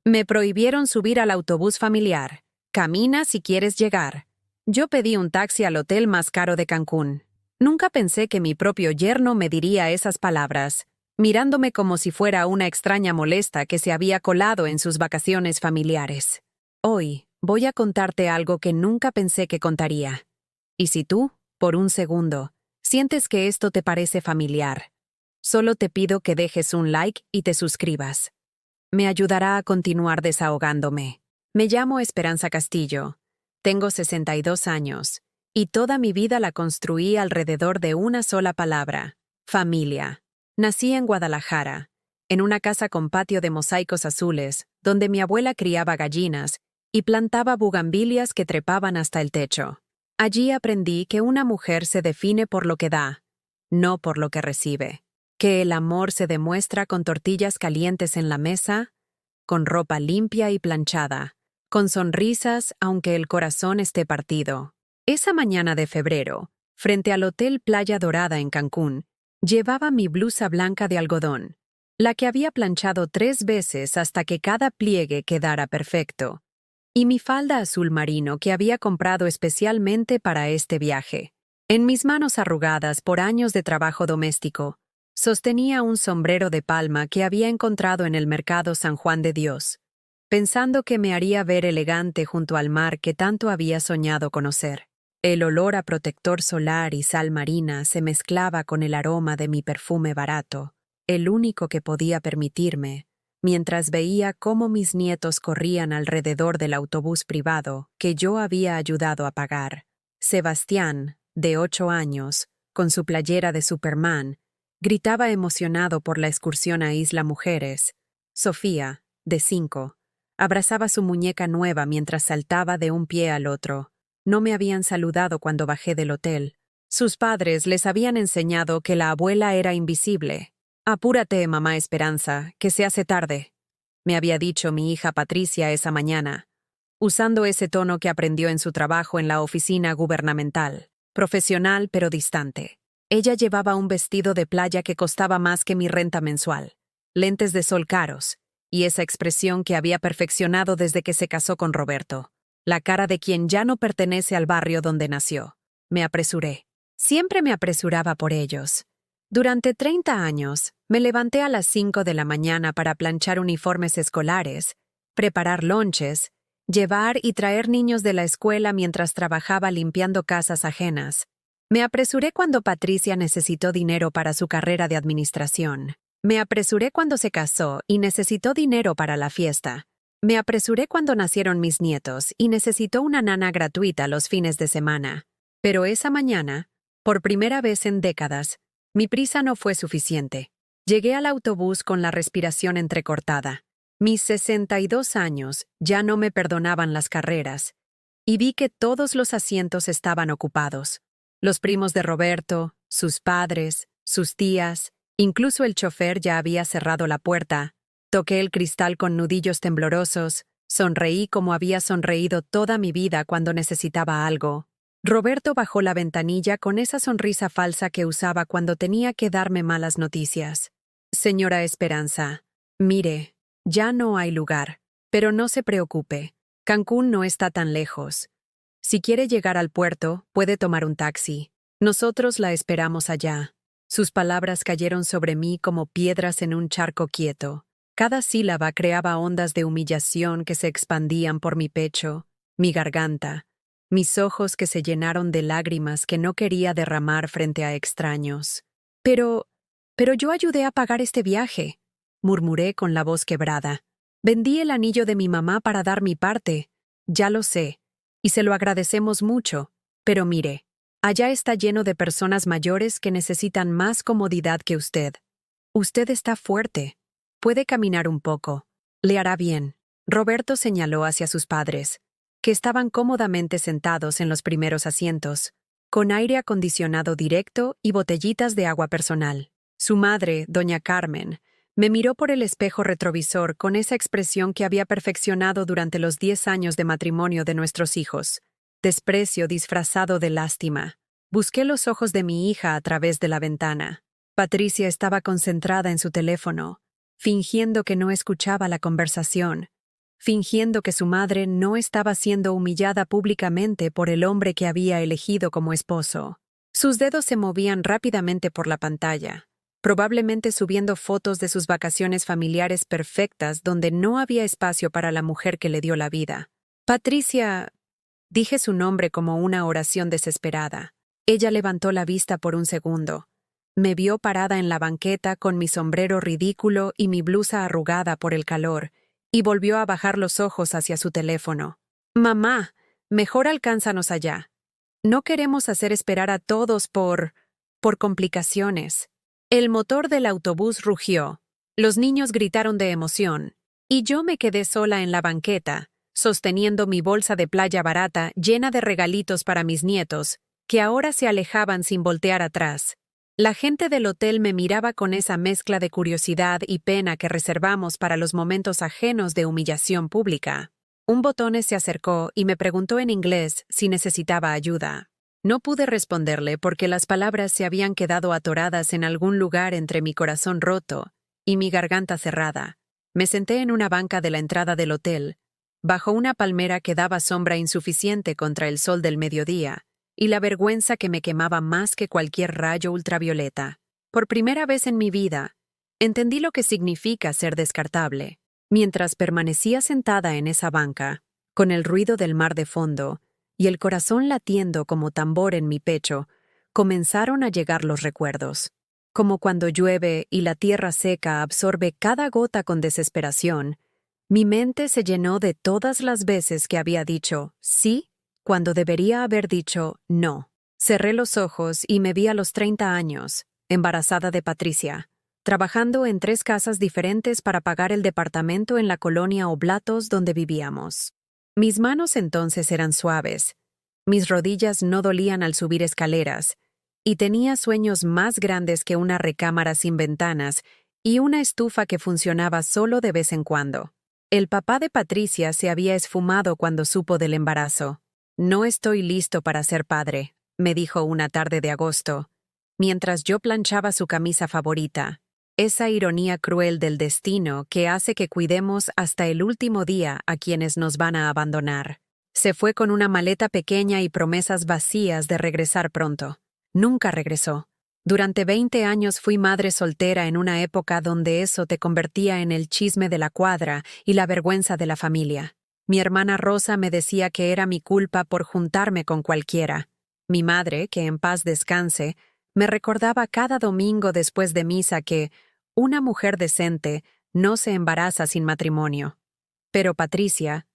Me prohibieron subir al autobús familiar. Camina si quieres llegar. Yo pedí un taxi al hotel más caro de Cancún. Nunca pensé que mi propio yerno me diría esas palabras, mirándome como si fuera una extraña molesta que se había colado en sus vacaciones familiares. Hoy voy a contarte algo que nunca pensé que contaría. Y si tú, por un segundo, sientes que esto te parece familiar, solo te pido que dejes un like y te suscribas. Me ayudará a continuar desahogándome. Me llamo Esperanza Castillo. Tengo 62 años, y toda mi vida la construí alrededor de una sola palabra: familia. Nací en Guadalajara, en una casa con patio de mosaicos azules, donde mi abuela criaba gallinas y plantaba bugambilias que trepaban hasta el techo. Allí aprendí que una mujer se define por lo que da, no por lo que recibe. Que el amor se demuestra con tortillas calientes en la mesa, con ropa limpia y planchada, con sonrisas aunque el corazón esté partido. Esa mañana de febrero, frente al Hotel Playa Dorada en Cancún, llevaba mi blusa blanca de algodón, la que había planchado 3 veces hasta que cada pliegue quedara perfecto, y mi falda azul marino que había comprado especialmente para este viaje. En mis manos arrugadas por años de trabajo doméstico, sostenía un sombrero de palma que había encontrado en el mercado San Juan de Dios, pensando que me haría ver elegante junto al mar que tanto había soñado conocer. El olor a protector solar y sal marina se mezclaba con el aroma de mi perfume barato, el único que podía permitirme, mientras veía cómo mis nietos corrían alrededor del autobús privado que yo había ayudado a pagar. Sebastián, de 8 años, con su playera de Superman, gritaba emocionado por la excursión a Isla Mujeres. Sofía, de 5, abrazaba su muñeca nueva mientras saltaba de un pie al otro. No me habían saludado cuando bajé del hotel. Sus padres les habían enseñado que la abuela era invisible. «Apúrate, mamá Esperanza, que se hace tarde», me había dicho mi hija Patricia esa mañana, usando ese tono que aprendió en su trabajo en la oficina gubernamental, profesional pero distante. Ella llevaba un vestido de playa que costaba más que mi renta mensual, lentes de sol caros, y esa expresión que había perfeccionado desde que se casó con Roberto, la cara de quien ya no pertenece al barrio donde nació. Me apresuré. Siempre me apresuraba por ellos. Durante 30 años, me levanté a las 5 de la mañana para planchar uniformes escolares, preparar lonches, llevar y traer niños de la escuela mientras trabajaba limpiando casas ajenas. Me apresuré cuando Patricia necesitó dinero para su carrera de administración. Me apresuré cuando se casó y necesitó dinero para la fiesta. Me apresuré cuando nacieron mis nietos y necesitó una nana gratuita los fines de semana. Pero esa mañana, por primera vez en décadas, mi prisa no fue suficiente. Llegué al autobús con la respiración entrecortada. Mis 62 años ya no me perdonaban las carreras, y vi que todos los asientos estaban ocupados. Los primos de Roberto, sus padres, sus tías, incluso el chofer ya había cerrado la puerta. Toqué el cristal con nudillos temblorosos, sonreí como había sonreído toda mi vida cuando necesitaba algo. Roberto bajó la ventanilla con esa sonrisa falsa que usaba cuando tenía que darme malas noticias. «Señora Esperanza, mire, ya no hay lugar, pero no se preocupe, Cancún no está tan lejos. Si quiere llegar al puerto, puede tomar un taxi. Nosotros la esperamos allá». Sus palabras cayeron sobre mí como piedras en un charco quieto. Cada sílaba creaba ondas de humillación que se expandían por mi pecho, mi garganta, mis ojos que se llenaron de lágrimas que no quería derramar frente a extraños. Pero yo ayudé a pagar este viaje», murmuré con la voz quebrada. «Vendí el anillo de mi mamá para dar mi parte. Ya lo sé, y se lo agradecemos mucho, pero mire, allá está lleno de personas mayores que necesitan más comodidad que usted. Usted está fuerte. Puede caminar un poco. Le hará bien». Roberto señaló hacia sus padres, que estaban cómodamente sentados en los primeros asientos, con aire acondicionado directo y botellitas de agua personal. Su madre, doña Carmen, me miró por el espejo retrovisor con esa expresión que había perfeccionado durante los 10 años de matrimonio de nuestros hijos. Desprecio disfrazado de lástima. Busqué los ojos de mi hija a través de la ventana. Patricia estaba concentrada en su teléfono, fingiendo que no escuchaba la conversación, fingiendo que su madre no estaba siendo humillada públicamente por el hombre que había elegido como esposo. Sus dedos se movían rápidamente por la pantalla, probablemente subiendo fotos de sus vacaciones familiares perfectas donde no había espacio para la mujer que le dio la vida. Patricia. Dije su nombre como una oración desesperada. Ella levantó la vista por un segundo. Me vio parada en la banqueta con mi sombrero ridículo y mi blusa arrugada por el calor, y volvió a bajar los ojos hacia su teléfono. «Mamá, mejor alcánzanos allá. No queremos hacer esperar a todos por complicaciones». El motor del autobús rugió. Los niños gritaron de emoción, y yo me quedé sola en la banqueta, sosteniendo mi bolsa de playa barata llena de regalitos para mis nietos, que ahora se alejaban sin voltear atrás. La gente del hotel me miraba con esa mezcla de curiosidad y pena que reservamos para los momentos ajenos de humillación pública. Un botones se acercó y me preguntó en inglés si necesitaba ayuda. No pude responderle porque las palabras se habían quedado atoradas en algún lugar entre mi corazón roto y mi garganta cerrada. Me senté en una banca de la entrada del hotel, bajo una palmera que daba sombra insuficiente contra el sol del mediodía, y la vergüenza que me quemaba más que cualquier rayo ultravioleta. Por primera vez en mi vida, entendí lo que significa ser descartable. Mientras permanecía sentada en esa banca, con el ruido del mar de fondo y el corazón latiendo como tambor en mi pecho, comenzaron a llegar los recuerdos. Como cuando llueve y la tierra seca absorbe cada gota con desesperación, mi mente se llenó de todas las veces que había dicho sí cuando debería haber dicho no. Cerré los ojos y me vi a los 30 años, embarazada de Patricia, trabajando en 3 casas diferentes para pagar el departamento en la colonia Oblatos donde vivíamos. Mis manos entonces eran suaves, mis rodillas no dolían al subir escaleras, y tenía sueños más grandes que una recámara sin ventanas y una estufa que funcionaba solo de vez en cuando. El papá de Patricia se había esfumado cuando supo del embarazo. «No estoy listo para ser padre», me dijo una tarde de agosto, mientras yo planchaba su camisa favorita. Esa ironía cruel del destino que hace que cuidemos hasta el último día a quienes nos van a abandonar. Se fue con una maleta pequeña y promesas vacías de regresar pronto. Nunca regresó. Durante 20 años fui madre soltera en una época donde eso te convertía en el chisme de la cuadra y la vergüenza de la familia. Mi hermana Rosa me decía que era mi culpa por juntarme con cualquiera. Mi madre, que en paz descanse, me recordaba cada domingo después de misa que una mujer decente no se embaraza sin matrimonio. Pero Patricia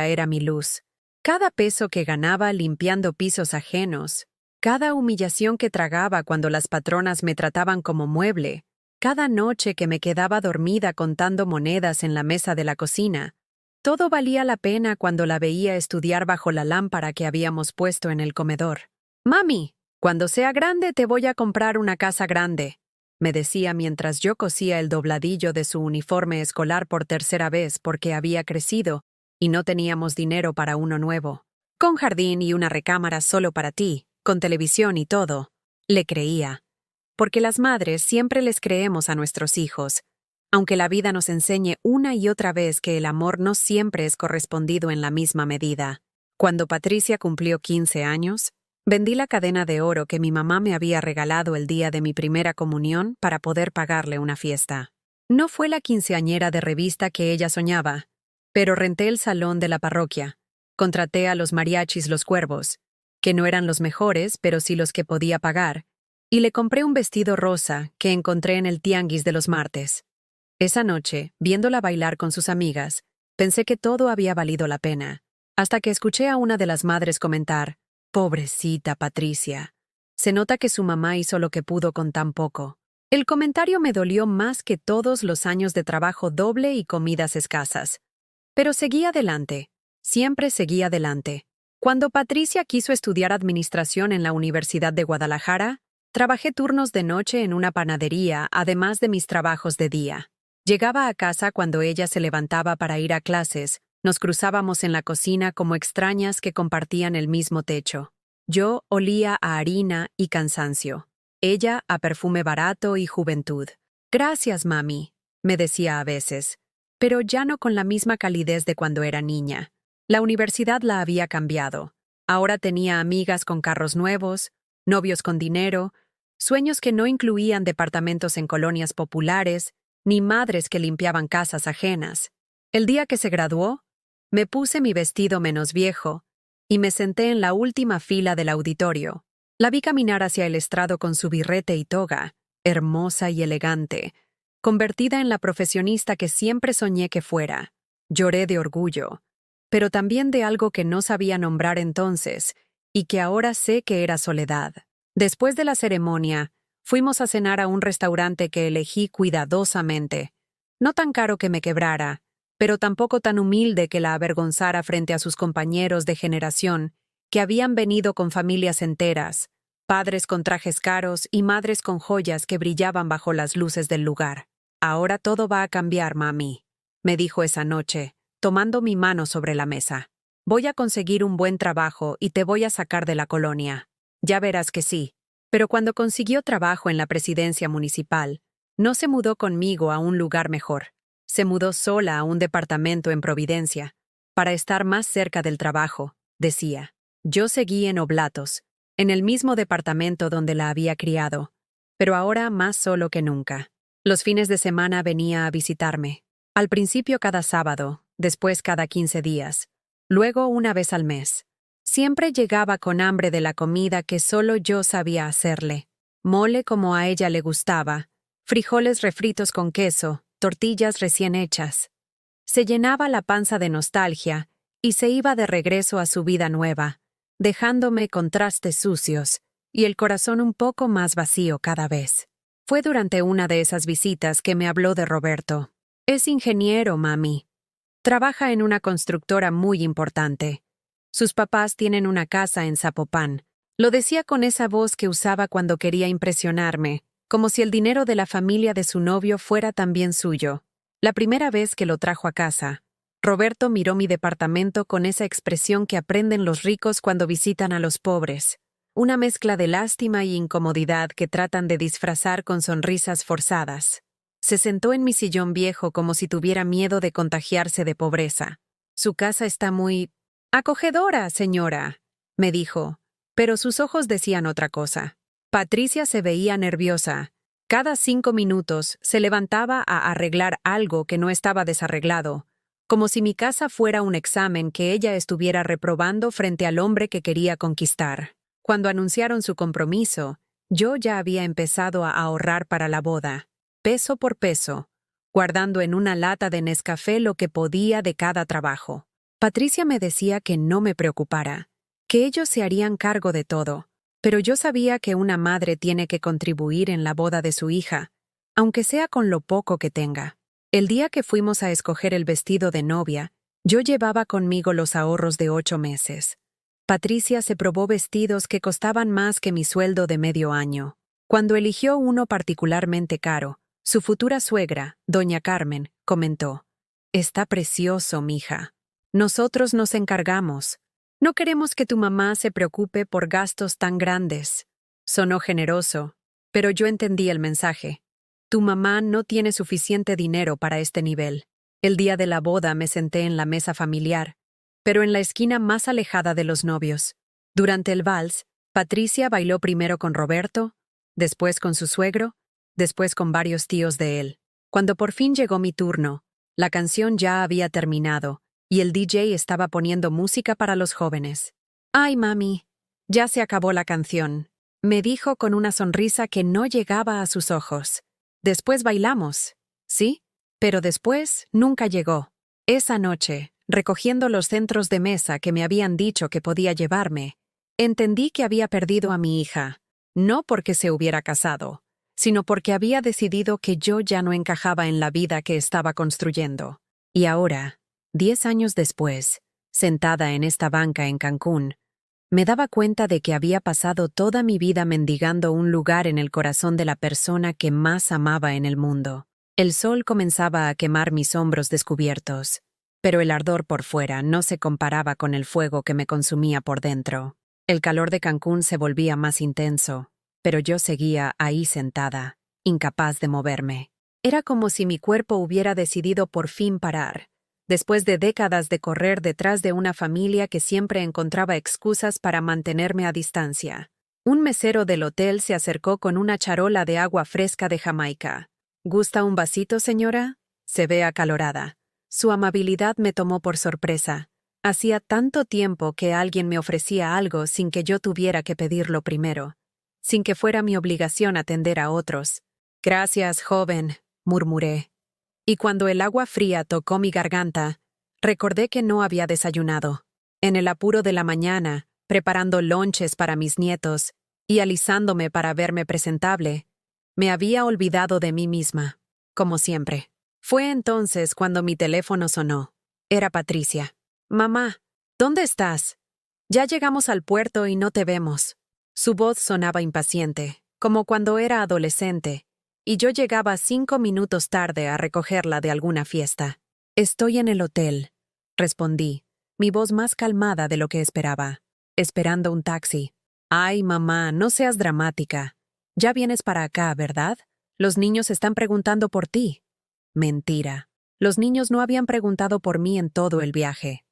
era mi luz. Cada peso que ganaba limpiando pisos ajenos, cada humillación que tragaba cuando las patronas me trataban como mueble, cada noche que me quedaba dormida contando monedas en la mesa de la cocina, todo valía la pena cuando la veía estudiar bajo la lámpara que habíamos puesto en el comedor. «Mami, cuando sea grande te voy a comprar una casa grande», me decía mientras yo cosía el dobladillo de su uniforme escolar por tercera vez porque había crecido y no teníamos dinero para uno nuevo. «Con jardín y una recámara solo para ti, con televisión y todo». Le creía. Porque las madres siempre les creemos a nuestros hijos, aunque la vida nos enseñe una y otra vez que el amor no siempre es correspondido en la misma medida. Cuando Patricia cumplió 15 años, vendí la cadena de oro que mi mamá me había regalado el día de mi primera comunión para poder pagarle una fiesta. No fue la quinceañera de revista que ella soñaba, pero renté el salón de la parroquia, contraté a los mariachis Los Cuervos, que no eran los mejores, pero sí los que podía pagar, y le compré un vestido rosa que encontré en el tianguis de los martes. Esa noche, viéndola bailar con sus amigas, pensé que todo había valido la pena, hasta que escuché a una de las madres comentar: «Pobrecita Patricia. Se nota que su mamá hizo lo que pudo con tan poco». El comentario me dolió más que todos los años de trabajo doble y comidas escasas. Pero seguí adelante. Siempre seguí adelante. Cuando Patricia quiso estudiar administración en la Universidad de Guadalajara, trabajé turnos de noche en una panadería, además de mis trabajos de día. Llegaba a casa cuando ella se levantaba para ir a clases. Nos cruzábamos en la cocina como extrañas que compartían el mismo techo. Yo olía a harina y cansancio. Ella a perfume barato y juventud. «Gracias, mami», me decía a veces. pero ya no con la misma calidez de cuando era niña. La universidad la había cambiado. Ahora tenía amigas con carros nuevos, novios con dinero, sueños que no incluían departamentos en colonias populares, ni madres que limpiaban casas ajenas. El día que se graduó, me puse mi vestido menos viejo y me senté en la última fila del auditorio. La vi caminar hacia el estrado con su birrete y toga, hermosa y elegante, convertida en la profesionista que siempre soñé que fuera. Lloré de orgullo, pero también de algo que no sabía nombrar entonces y que ahora sé que era soledad. Después de la ceremonia, fuimos a cenar a un restaurante que elegí cuidadosamente. No tan caro que me quebrara, pero tampoco tan humilde que la avergonzara frente a sus compañeros de generación, que habían venido con familias enteras, padres con trajes caros y madres con joyas que brillaban bajo las luces del lugar. «Ahora todo va a cambiar, mami», me dijo esa noche, tomando mi mano sobre la mesa. «Voy a conseguir un buen trabajo y te voy a sacar de la colonia. Ya verás que sí». Pero cuando consiguió trabajo en la presidencia municipal, no se mudó conmigo a un lugar mejor. Se mudó sola a un departamento en Providencia, para estar más cerca del trabajo, decía. Yo seguí en Oblatos, en el mismo departamento donde la había criado, pero ahora más solo que nunca. Los fines de semana venía a visitarme. Al principio cada sábado, después cada 15 días, luego una vez al mes. Siempre llegaba con hambre de la comida que solo yo sabía hacerle. Mole como a ella le gustaba, frijoles refritos con queso, tortillas recién hechas. Se llenaba la panza de nostalgia y se iba de regreso a su vida nueva, dejándome con trastes sucios y el corazón un poco más vacío cada vez. Fue durante una de esas visitas que me habló de Roberto. Es ingeniero, mami. Trabaja en una constructora muy importante. Sus papás tienen una casa en Zapopan. Lo decía con esa voz que usaba cuando quería impresionarme, como si el dinero de la familia de su novio fuera también suyo. La primera vez que lo trajo a casa, Roberto miró mi departamento con esa expresión que aprenden los ricos cuando visitan a los pobres. Una mezcla de lástima y incomodidad que tratan de disfrazar con sonrisas forzadas. Se sentó en mi sillón viejo como si tuviera miedo de contagiarse de pobreza. Su casa está muy acogedora, señora, me dijo, pero sus ojos decían otra cosa. Patricia se veía nerviosa. Cada 5 minutos se levantaba a arreglar algo que no estaba desarreglado, como si mi casa fuera un examen que ella estuviera reprobando frente al hombre que quería conquistar. Cuando anunciaron su compromiso, yo ya había empezado a ahorrar para la boda, peso por peso, guardando en una lata de Nescafé lo que podía de cada trabajo. Patricia me decía que no me preocupara, que ellos se harían cargo de todo, pero yo sabía que una madre tiene que contribuir en la boda de su hija, aunque sea con lo poco que tenga. El día que fuimos a escoger el vestido de novia, yo llevaba conmigo los ahorros de 8 meses. Patricia se probó vestidos que costaban más que mi sueldo de medio año. Cuando eligió uno particularmente caro, su futura suegra, doña Carmen, comentó: «Está precioso, mija. Nosotros nos encargamos. No queremos que tu mamá se preocupe por gastos tan grandes». Sonó generoso, pero yo entendí el mensaje. Tu mamá no tiene suficiente dinero para este nivel. El día de la boda me senté en la mesa familiar, pero en la esquina más alejada de los novios. Durante el vals, Patricia bailó primero con Roberto, después con su suegro, después con varios tíos de él. Cuando por fin llegó mi turno, la canción ya había terminado y el DJ estaba poniendo música para los jóvenes. «Ay, mami, ya se acabó la canción», me dijo con una sonrisa que no llegaba a sus ojos. «Después bailamos, ¿sí?» Pero después nunca llegó. Esa noche, recogiendo los centros de mesa que me habían dicho que podía llevarme, entendí que había perdido a mi hija, no porque se hubiera casado, sino porque había decidido que yo ya no encajaba en la vida que estaba construyendo. Y ahora, 10 años después, sentada en esta banca en Cancún, me daba cuenta de que había pasado toda mi vida mendigando un lugar en el corazón de la persona que más amaba en el mundo. El sol comenzaba a quemar mis hombros descubiertos, pero el ardor por fuera no se comparaba con el fuego que me consumía por dentro. El calor de Cancún se volvía más intenso, pero yo seguía ahí sentada, incapaz de moverme. Era como si mi cuerpo hubiera decidido por fin parar, después de décadas de correr detrás de una familia que siempre encontraba excusas para mantenerme a distancia. Un mesero del hotel se acercó con una charola de agua fresca de Jamaica. ¿Gusta un vasito, señora? Se ve acalorada. Su amabilidad me tomó por sorpresa. Hacía tanto tiempo que alguien me ofrecía algo sin que yo tuviera que pedirlo primero, sin que fuera mi obligación atender a otros. Gracias, joven, murmuré. Y cuando el agua fría tocó mi garganta, recordé que no había desayunado. En el apuro de la mañana, preparando lonches para mis nietos y alisándome para verme presentable, me había olvidado de mí misma, como siempre. Fue entonces cuando mi teléfono sonó. Era Patricia. «Mamá, ¿dónde estás? Ya llegamos al puerto y no te vemos». Su voz sonaba impaciente, como cuando era adolescente, y yo llegaba 5 minutos tarde a recogerla de alguna fiesta. «Estoy en el hotel», respondí, mi voz más calmada de lo que esperaba, esperando un taxi. «Ay, mamá, no seas dramática. Ya vienes para acá, ¿verdad? Los niños están preguntando por ti». Mentira. Los niños no habían preguntado por mí en todo el viaje.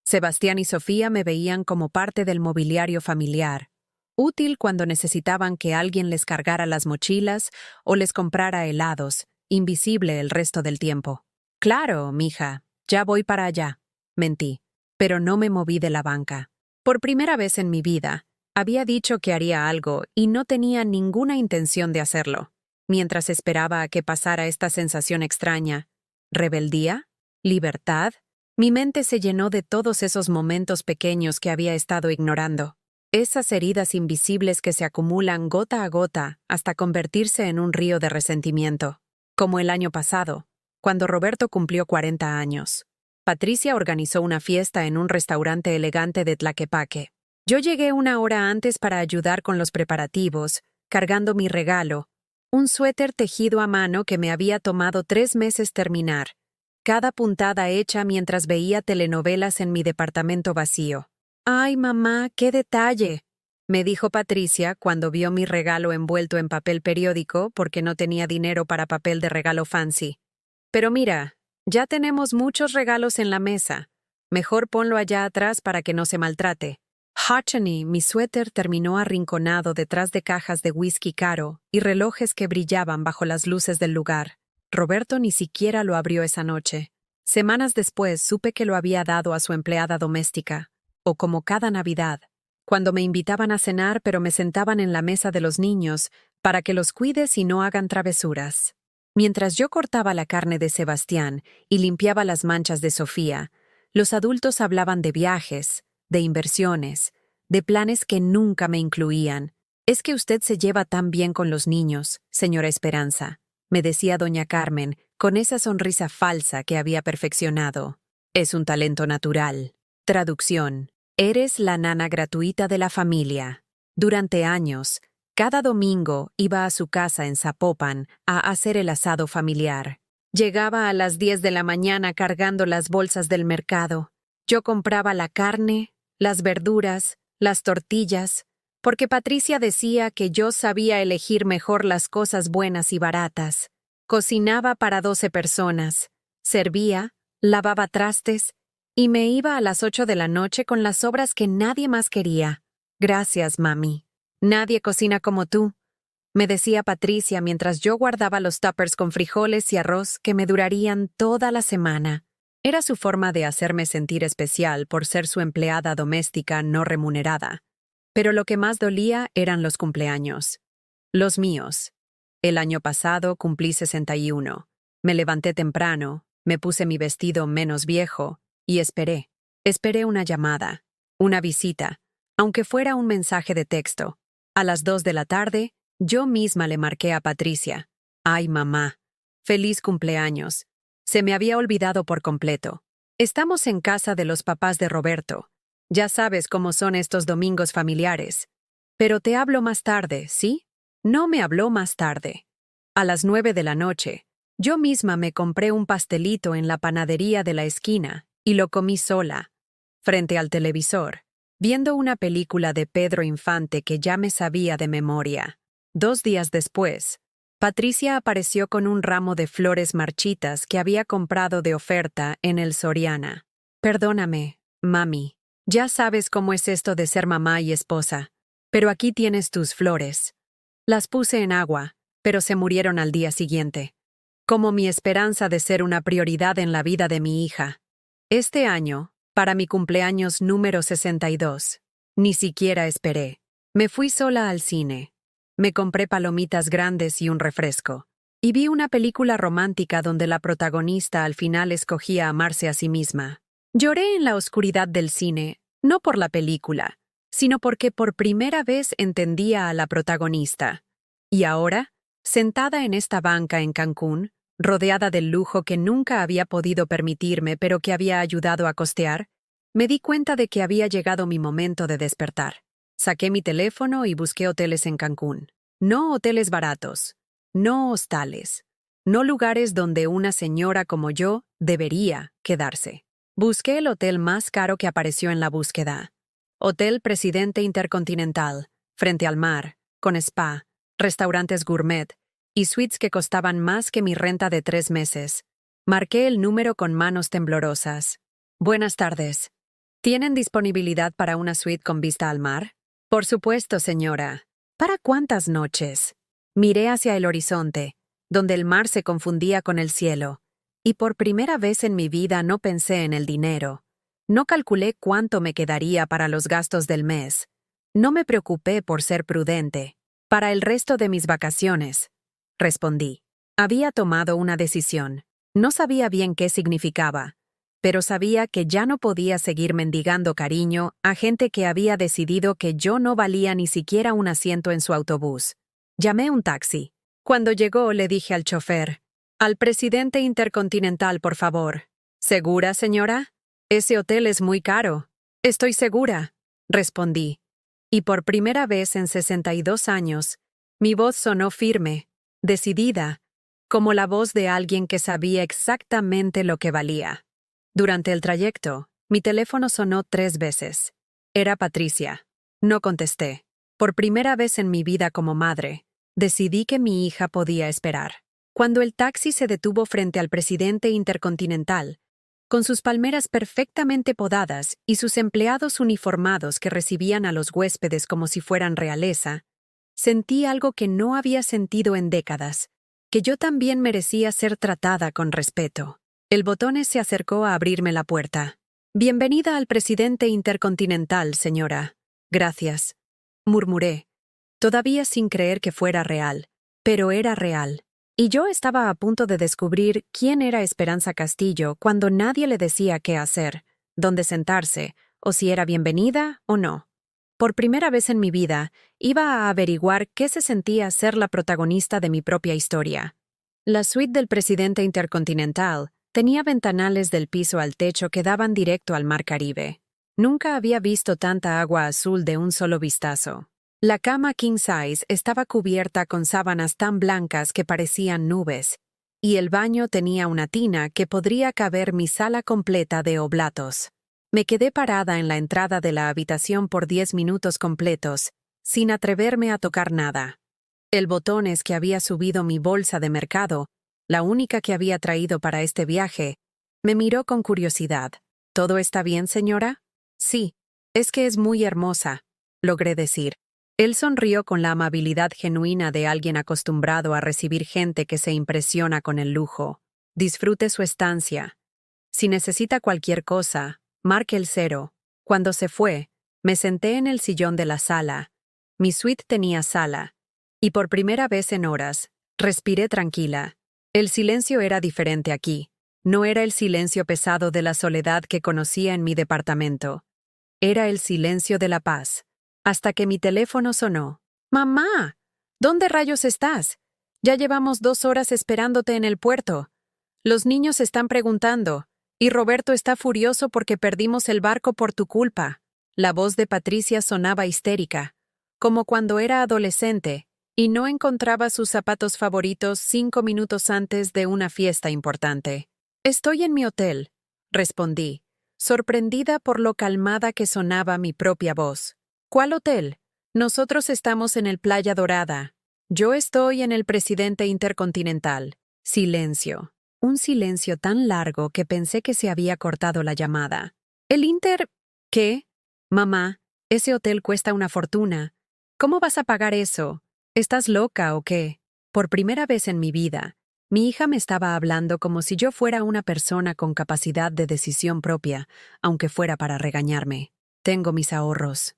Sebastián y Sofía me veían como parte del mobiliario familiar, útil cuando necesitaban que alguien les cargara las mochilas o les comprara helados, invisible el resto del tiempo. «Claro, mija, ya voy para allá», mentí, pero no me moví de la banca. Por primera vez en mi vida, había dicho que haría algo y no tenía ninguna intención de hacerlo. Mientras esperaba a que pasara esta sensación extraña, ¿rebeldía? ¿Libertad? Mi mente se llenó de todos esos momentos pequeños que había estado ignorando. Esas heridas invisibles que se acumulan gota a gota hasta convertirse en un río de resentimiento. Como el año pasado, cuando Roberto cumplió 40 años. Patricia organizó una fiesta en un restaurante elegante de Tlaquepaque. Yo llegué 1 hora antes para ayudar con los preparativos, cargando mi regalo, un suéter tejido a mano que me había tomado 3 meses terminar, cada puntada hecha mientras veía telenovelas en mi departamento vacío. «Ay, mamá, qué detalle», me dijo Patricia cuando vio mi regalo envuelto en papel periódico porque no tenía dinero para papel de regalo fancy. «Pero mira, ya tenemos muchos regalos en la mesa. Mejor ponlo allá atrás para que no se maltrate». Hotchany, mi suéter terminó arrinconado detrás de cajas de whisky caro y relojes que brillaban bajo las luces del lugar. Roberto ni siquiera lo abrió esa noche. Semanas después supe que lo había dado a su empleada doméstica, o como cada Navidad, cuando me invitaban a cenar pero me sentaban en la mesa de los niños para que los cuides y no hagan travesuras. Mientras yo cortaba la carne de Sebastián y limpiaba las manchas de Sofía, los adultos hablaban de viajes, de inversiones, de planes que nunca me incluían. «Es que usted se lleva tan bien con los niños, señora Esperanza», me decía doña Carmen, con esa sonrisa falsa que había perfeccionado. «Es un talento natural». Traducción: «Eres la nana gratuita de la familia». Durante años, cada domingo iba a su casa en Zapopan a hacer el asado familiar. Llegaba a las 10 de la mañana cargando las bolsas del mercado. Yo compraba la carne, las verduras, las tortillas, porque Patricia decía que yo sabía elegir mejor las cosas buenas y baratas. Cocinaba para 12 personas, servía, lavaba trastes, y me iba a las 8 de la noche con las sobras que nadie más quería. «Gracias, mami. Nadie cocina como tú», me decía Patricia mientras yo guardaba los tuppers con frijoles y arroz que me durarían toda la semana. Era su forma de hacerme sentir especial por ser su empleada doméstica no remunerada. Pero lo que más dolía eran los cumpleaños. Los míos. El año pasado cumplí 61. Me levanté temprano, me puse mi vestido menos viejo y esperé. Esperé una llamada, una visita, aunque fuera un mensaje de texto. A las 2 de la tarde, yo misma le marqué a Patricia. «Ay, mamá, feliz cumpleaños. Se me había olvidado por completo. Estamos en casa de los papás de Roberto. Ya sabes cómo son estos domingos familiares. Pero te hablo más tarde, ¿sí?» No me habló más tarde. A las 9 de la noche, yo misma me compré un pastelito en la panadería de la esquina y lo comí sola, frente al televisor, viendo una película de Pedro Infante que ya me sabía de memoria. 2 días después, Patricia apareció con un ramo de flores marchitas que había comprado de oferta en el Soriana. Perdóname, mami. Ya sabes cómo es esto de ser mamá y esposa. Pero aquí tienes tus flores. Las puse en agua, pero se murieron al día siguiente. Como mi esperanza de ser una prioridad en la vida de mi hija. Este año, para mi cumpleaños número 62, ni siquiera esperé. Me fui sola al cine. Me compré palomitas grandes y un refresco. Y vi una película romántica donde la protagonista al final escogía amarse a sí misma. Lloré en la oscuridad del cine, no por la película, sino porque por primera vez entendía a la protagonista. Y ahora, sentada en esta banca en Cancún, rodeada del lujo que nunca había podido permitirme pero que había ayudado a costear, me di cuenta de que había llegado mi momento de despertar. Saqué mi teléfono y busqué hoteles en Cancún. No hoteles baratos, no hostales, no lugares donde una señora como yo debería quedarse. Busqué el hotel más caro que apareció en la búsqueda. Hotel Presidente Intercontinental, frente al mar, con spa, restaurantes gourmet y suites que costaban más que mi renta de 3 meses. Marqué el número con manos temblorosas. Buenas tardes. ¿Tienen disponibilidad para una suite con vista al mar? Por supuesto, señora. ¿Para cuántas noches? Miré hacia el horizonte, donde el mar se confundía con el cielo, y por primera vez en mi vida no pensé en el dinero. No calculé cuánto me quedaría para los gastos del mes. No me preocupé por ser prudente. Para el resto de mis vacaciones, respondí. Había tomado una decisión. No sabía bien qué significaba, pero sabía que ya no podía seguir mendigando cariño a gente que había decidido que yo no valía ni siquiera un asiento en su autobús. Llamé un taxi. Cuando llegó, le dije al chofer, «Al Presidente Intercontinental, por favor». «¿Segura, señora? Ese hotel es muy caro». «Estoy segura», respondí. Y por primera vez en 62 años, mi voz sonó firme, decidida, como la voz de alguien que sabía exactamente lo que valía. Durante el trayecto, mi teléfono sonó 3 veces. Era Patricia. No contesté. Por primera vez en mi vida como madre, decidí que mi hija podía esperar. Cuando el taxi se detuvo frente al Presidente Intercontinental, con sus palmeras perfectamente podadas y sus empleados uniformados que recibían a los huéspedes como si fueran realeza, sentí algo que no había sentido en décadas, que yo también merecía ser tratada con respeto. El botones se acercó a abrirme la puerta. «Bienvenida al Presidente Intercontinental, señora». «Gracias», murmuré, todavía sin creer que fuera real, pero era real. Y yo estaba a punto de descubrir quién era Esperanza Castillo cuando nadie le decía qué hacer, dónde sentarse, o si era bienvenida o no. Por primera vez en mi vida, iba a averiguar qué se sentía ser la protagonista de mi propia historia. La suite del Presidente Intercontinental tenía ventanales del piso al techo que daban directo al mar Caribe. Nunca había visto tanta agua azul de un solo vistazo. La cama king size estaba cubierta con sábanas tan blancas que parecían nubes, y el baño tenía una tina que podría caber mi sala completa de oblatos. Me quedé parada en la entrada de la habitación por 10 minutos completos, sin atreverme a tocar nada. El botones que había subido mi bolsa de mercado, la única que había traído para este viaje, me miró con curiosidad. «¿Todo está bien, señora?» «Sí, es que es muy hermosa», logré decir. Él sonrió con la amabilidad genuina de alguien acostumbrado a recibir gente que se impresiona con el lujo. «Disfrute su estancia. Si necesita cualquier cosa, marque el 0. Cuando se fue, me senté en el sillón de la sala. Mi suite tenía sala. Y por primera vez en horas, respiré tranquila. El silencio era diferente aquí. No era el silencio pesado de la soledad que conocía en mi departamento. Era el silencio de la paz. Hasta que mi teléfono sonó. «Mamá, ¿dónde rayos estás? Ya llevamos 2 horas esperándote en el puerto. Los niños están preguntando, y Roberto está furioso porque perdimos el barco por tu culpa». La voz de Patricia sonaba histérica, como cuando era adolescente, y no encontraba sus zapatos favoritos 5 minutos antes de una fiesta importante. «Estoy en mi hotel», respondí, sorprendida por lo calmada que sonaba mi propia voz. «¿Cuál hotel? Nosotros estamos en el Playa Dorada». Yo estoy en el Presidente Intercontinental. Silencio. Un silencio tan largo que pensé que se había cortado la llamada. ¿El Inter? ¿Qué? Mamá, ese hotel cuesta una fortuna. ¿Cómo vas a pagar eso? ¿Estás loca o qué? Por primera vez en mi vida, mi hija me estaba hablando como si yo fuera una persona con capacidad de decisión propia, aunque fuera para regañarme. Tengo mis ahorros.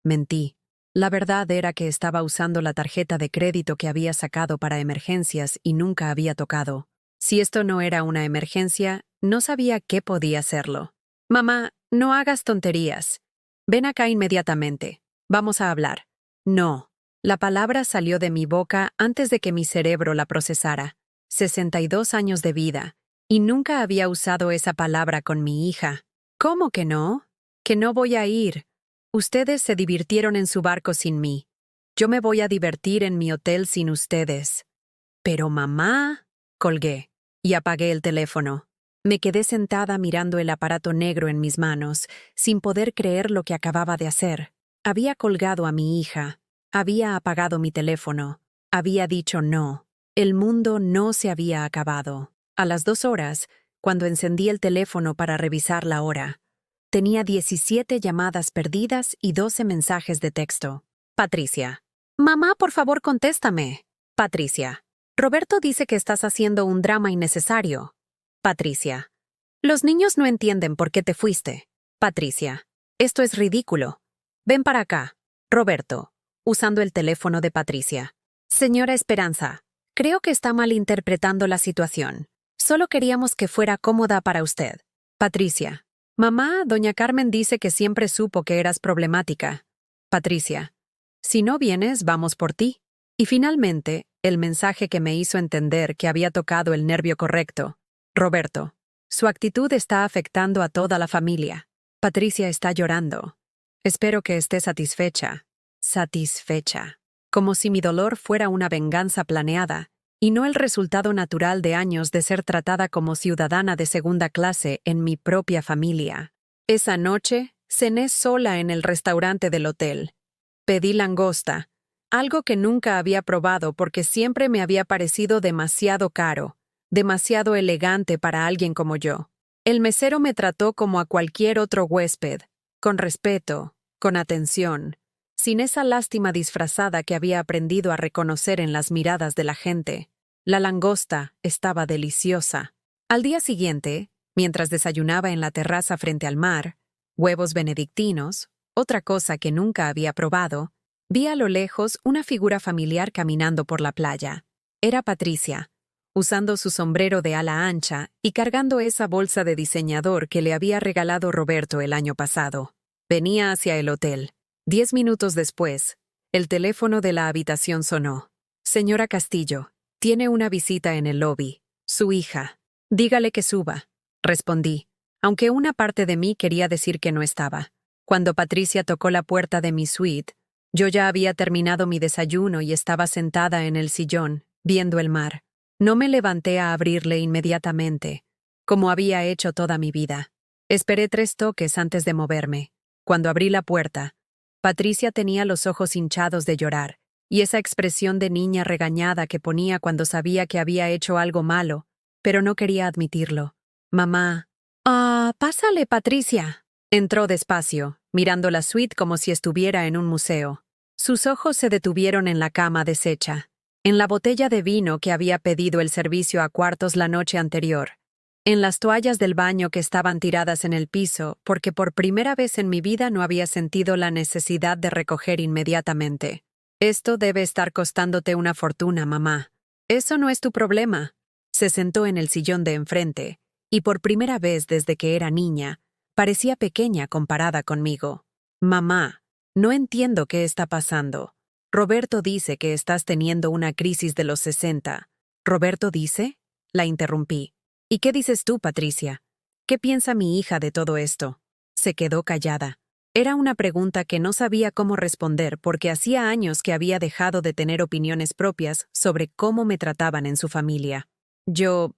Mentí. La verdad era que estaba usando la tarjeta de crédito que había sacado para emergencias y nunca había tocado. Si esto no era una emergencia, no sabía qué podía serlo. Mamá, no hagas tonterías. Ven acá inmediatamente. Vamos a hablar. No. La palabra salió de mi boca antes de que mi cerebro la procesara. 62 años de vida, y nunca había usado esa palabra con mi hija. ¿Cómo que no? Que no voy a ir. Ustedes se divirtieron en su barco sin mí. Yo me voy a divertir en mi hotel sin ustedes. Pero mamá... Colgué y apagué el teléfono. Me quedé sentada mirando el aparato negro en mis manos, sin poder creer lo que acababa de hacer. Había colgado a mi hija. Había apagado mi teléfono. Había dicho no. El mundo no se había acabado. A las 2 horas, cuando encendí el teléfono para revisar la hora, tenía 17 llamadas perdidas y 12 mensajes de texto. Patricia. Mamá, por favor, contéstame. Patricia. Roberto dice que estás haciendo un drama innecesario. Patricia. Los niños no entienden por qué te fuiste. Patricia. Esto es ridículo. Ven para acá. Roberto. Usando el teléfono de Patricia. Señora Esperanza, creo que está malinterpretando la situación. Solo queríamos que fuera cómoda para usted. Patricia. Mamá, doña Carmen dice que siempre supo que eras problemática. Patricia. Si no vienes, vamos por ti. Y finalmente, el mensaje que me hizo entender que había tocado el nervio correcto. Roberto. Su actitud está afectando a toda la familia. Patricia está llorando. Espero que esté satisfecha. Satisfecha. Como si mi dolor fuera una venganza planeada, y no el resultado natural de años de ser tratada como ciudadana de segunda clase en mi propia familia. Esa noche, cené sola en el restaurante del hotel. Pedí langosta, algo que nunca había probado porque siempre me había parecido demasiado caro, demasiado elegante para alguien como yo. El mesero me trató como a cualquier otro huésped, con respeto, con atención, sin esa lástima disfrazada que había aprendido a reconocer en las miradas de la gente. La langosta estaba deliciosa. Al día siguiente, mientras desayunaba en la terraza frente al mar, huevos benedictinos, otra cosa que nunca había probado, vi a lo lejos una figura familiar caminando por la playa. Era Patricia, usando su sombrero de ala ancha y cargando esa bolsa de diseñador que le había regalado Roberto el año pasado. Venía hacia el hotel. 10 minutos después, el teléfono de la habitación sonó. Señora Castillo, tiene una visita en el lobby. Su hija. Dígale que suba. Respondí, aunque una parte de mí quería decir que no estaba. Cuando Patricia tocó la puerta de mi suite, yo ya había terminado mi desayuno y estaba sentada en el sillón, viendo el mar. No me levanté a abrirle inmediatamente, como había hecho toda mi vida. Esperé 3 toques antes de moverme. Cuando abrí la puerta, Patricia tenía los ojos hinchados de llorar, y esa expresión de niña regañada que ponía cuando sabía que había hecho algo malo, pero no quería admitirlo. Mamá. Pásale, Patricia. Entró despacio, mirando la suite como si estuviera en un museo. Sus ojos se detuvieron en la cama deshecha, en la botella de vino que había pedido el servicio a cuartos la noche anterior, en las toallas del baño que estaban tiradas en el piso porque por primera vez en mi vida no había sentido la necesidad de recoger inmediatamente. Esto debe estar costándote una fortuna, mamá. Eso no es tu problema. Se sentó en el sillón de enfrente, y por primera vez desde que era niña, parecía pequeña comparada conmigo. Mamá, no entiendo qué está pasando. Roberto dice que estás teniendo una crisis de los 60. ¿Roberto dice? La interrumpí. ¿Y qué dices tú, Patricia? ¿Qué piensa mi hija de todo esto? Se quedó callada. Era una pregunta que no sabía cómo responder porque hacía años que había dejado de tener opiniones propias sobre cómo me trataban en su familia. Yo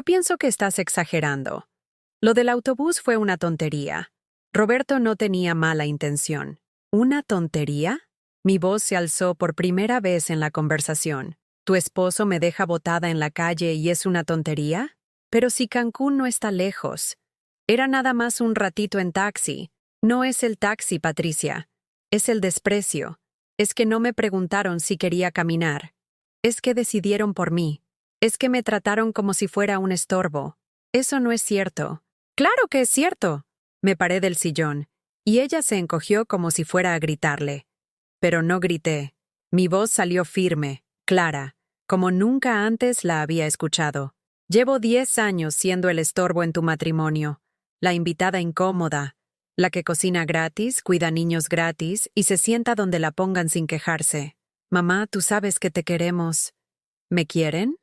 pienso que estás exagerando. Lo del autobús fue una tontería. Roberto no tenía mala intención. ¿Una tontería? Mi voz se alzó por primera vez en la conversación. ¿Tu esposo me deja botada en la calle y es una tontería? Pero si Cancún no está lejos. Era nada más un ratito en taxi. No es el taxi, Patricia. Es el desprecio. Es que no me preguntaron si quería caminar. Es que decidieron por mí. Es que me trataron como si fuera un estorbo. Eso no es cierto. ¡Claro que es cierto! Me paré del sillón, y ella se encogió como si fuera a gritarle. Pero no grité. Mi voz salió firme, clara, como nunca antes la había escuchado. Llevo 10 años siendo el estorbo en tu matrimonio, la invitada incómoda, la que cocina gratis, cuida niños gratis y se sienta donde la pongan sin quejarse. Mamá, tú sabes que te queremos. ¿Me quieren?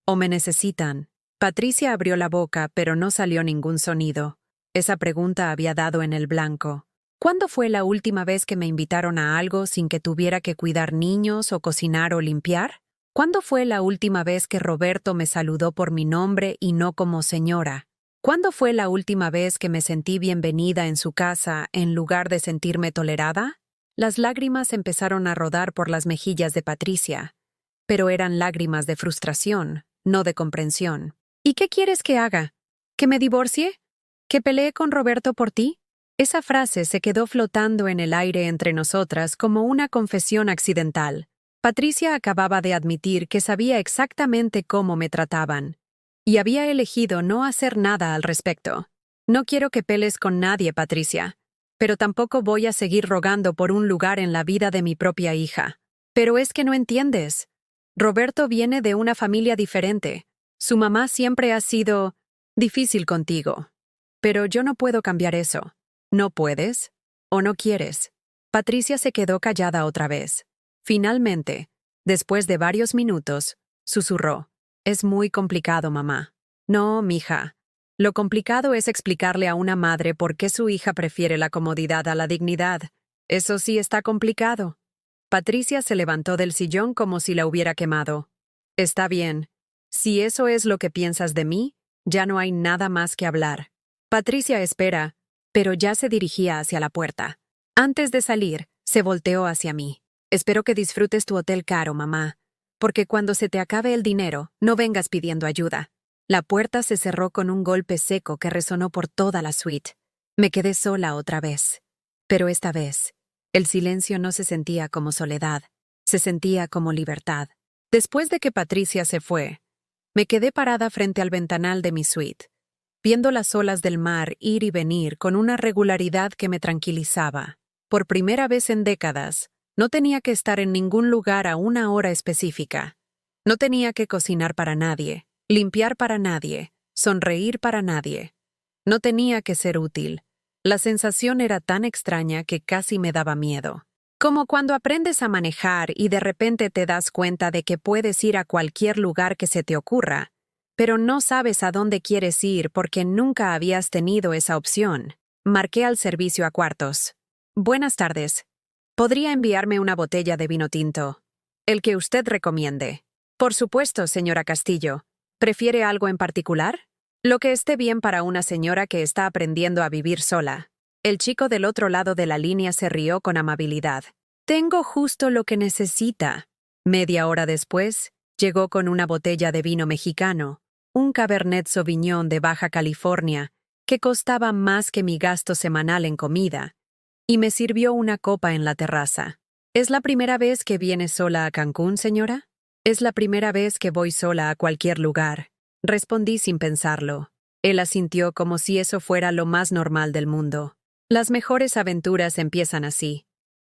¿O me necesitan? Patricia abrió la boca, pero no salió ningún sonido. Esa pregunta había dado en el blanco. ¿Cuándo fue la última vez que me invitaron a algo sin que tuviera que cuidar niños o cocinar o limpiar? ¿Cuándo fue la última vez que Roberto me saludó por mi nombre y no como señora? ¿Cuándo fue la última vez que me sentí bienvenida en su casa en lugar de sentirme tolerada? Las lágrimas empezaron a rodar por las mejillas de Patricia, pero eran lágrimas de frustración, no de comprensión. ¿Y qué quieres que haga? ¿Que me divorcie? ¿Que pelee con Roberto por ti? Esa frase se quedó flotando en el aire entre nosotras como una confesión accidental. Patricia acababa de admitir que sabía exactamente cómo me trataban, y había elegido no hacer nada al respecto. No quiero que pelees con nadie, Patricia, pero tampoco voy a seguir rogando por un lugar en la vida de mi propia hija. Pero es que no entiendes. Roberto viene de una familia diferente. Su mamá siempre ha sido difícil contigo. Pero yo no puedo cambiar eso. ¿No puedes? ¿O no quieres? Patricia se quedó callada otra vez. Finalmente, después de varios minutos, susurró. Es muy complicado, mamá. No, mija. Lo complicado es explicarle a una madre por qué su hija prefiere la comodidad a la dignidad. Eso sí está complicado. Patricia se levantó del sillón como si la hubiera quemado. Está bien. Si eso es lo que piensas de mí, ya no hay nada más que hablar. Patricia espera, pero ya se dirigía hacia la puerta. Antes de salir, se volteó hacia mí. Espero que disfrutes tu hotel caro, mamá, porque cuando se te acabe el dinero, no vengas pidiendo ayuda. La puerta se cerró con un golpe seco que resonó por toda la suite. Me quedé sola otra vez. Pero esta vez, el silencio no se sentía como soledad, se sentía como libertad. Después de que Patricia se fue, me quedé parada frente al ventanal de mi suite, viendo las olas del mar ir y venir con una regularidad que me tranquilizaba. Por primera vez en décadas, no tenía que estar en ningún lugar a una hora específica. No tenía que cocinar para nadie, limpiar para nadie, sonreír para nadie. No tenía que ser útil. La sensación era tan extraña que casi me daba miedo. Como cuando aprendes a manejar y de repente te das cuenta de que puedes ir a cualquier lugar que se te ocurra, pero no sabes a dónde quieres ir porque nunca habías tenido esa opción. Marqué al servicio a cuartos. Buenas tardes. ¿Podría enviarme una botella de vino tinto? El que usted recomiende. Por supuesto, señora Castillo. ¿Prefiere algo en particular? Lo que esté bien para una señora que está aprendiendo a vivir sola. El chico del otro lado de la línea se rió con amabilidad. Tengo justo lo que necesita. Media hora después, llegó con una botella de vino mexicano, un Cabernet Sauvignon de Baja California, que costaba más que mi gasto semanal en comida, y me sirvió una copa en la terraza. ¿Es la primera vez que viene sola a Cancún, señora? Es la primera vez que voy sola a cualquier lugar. Respondí sin pensarlo. Él asintió como si eso fuera lo más normal del mundo. Las mejores aventuras empiezan así.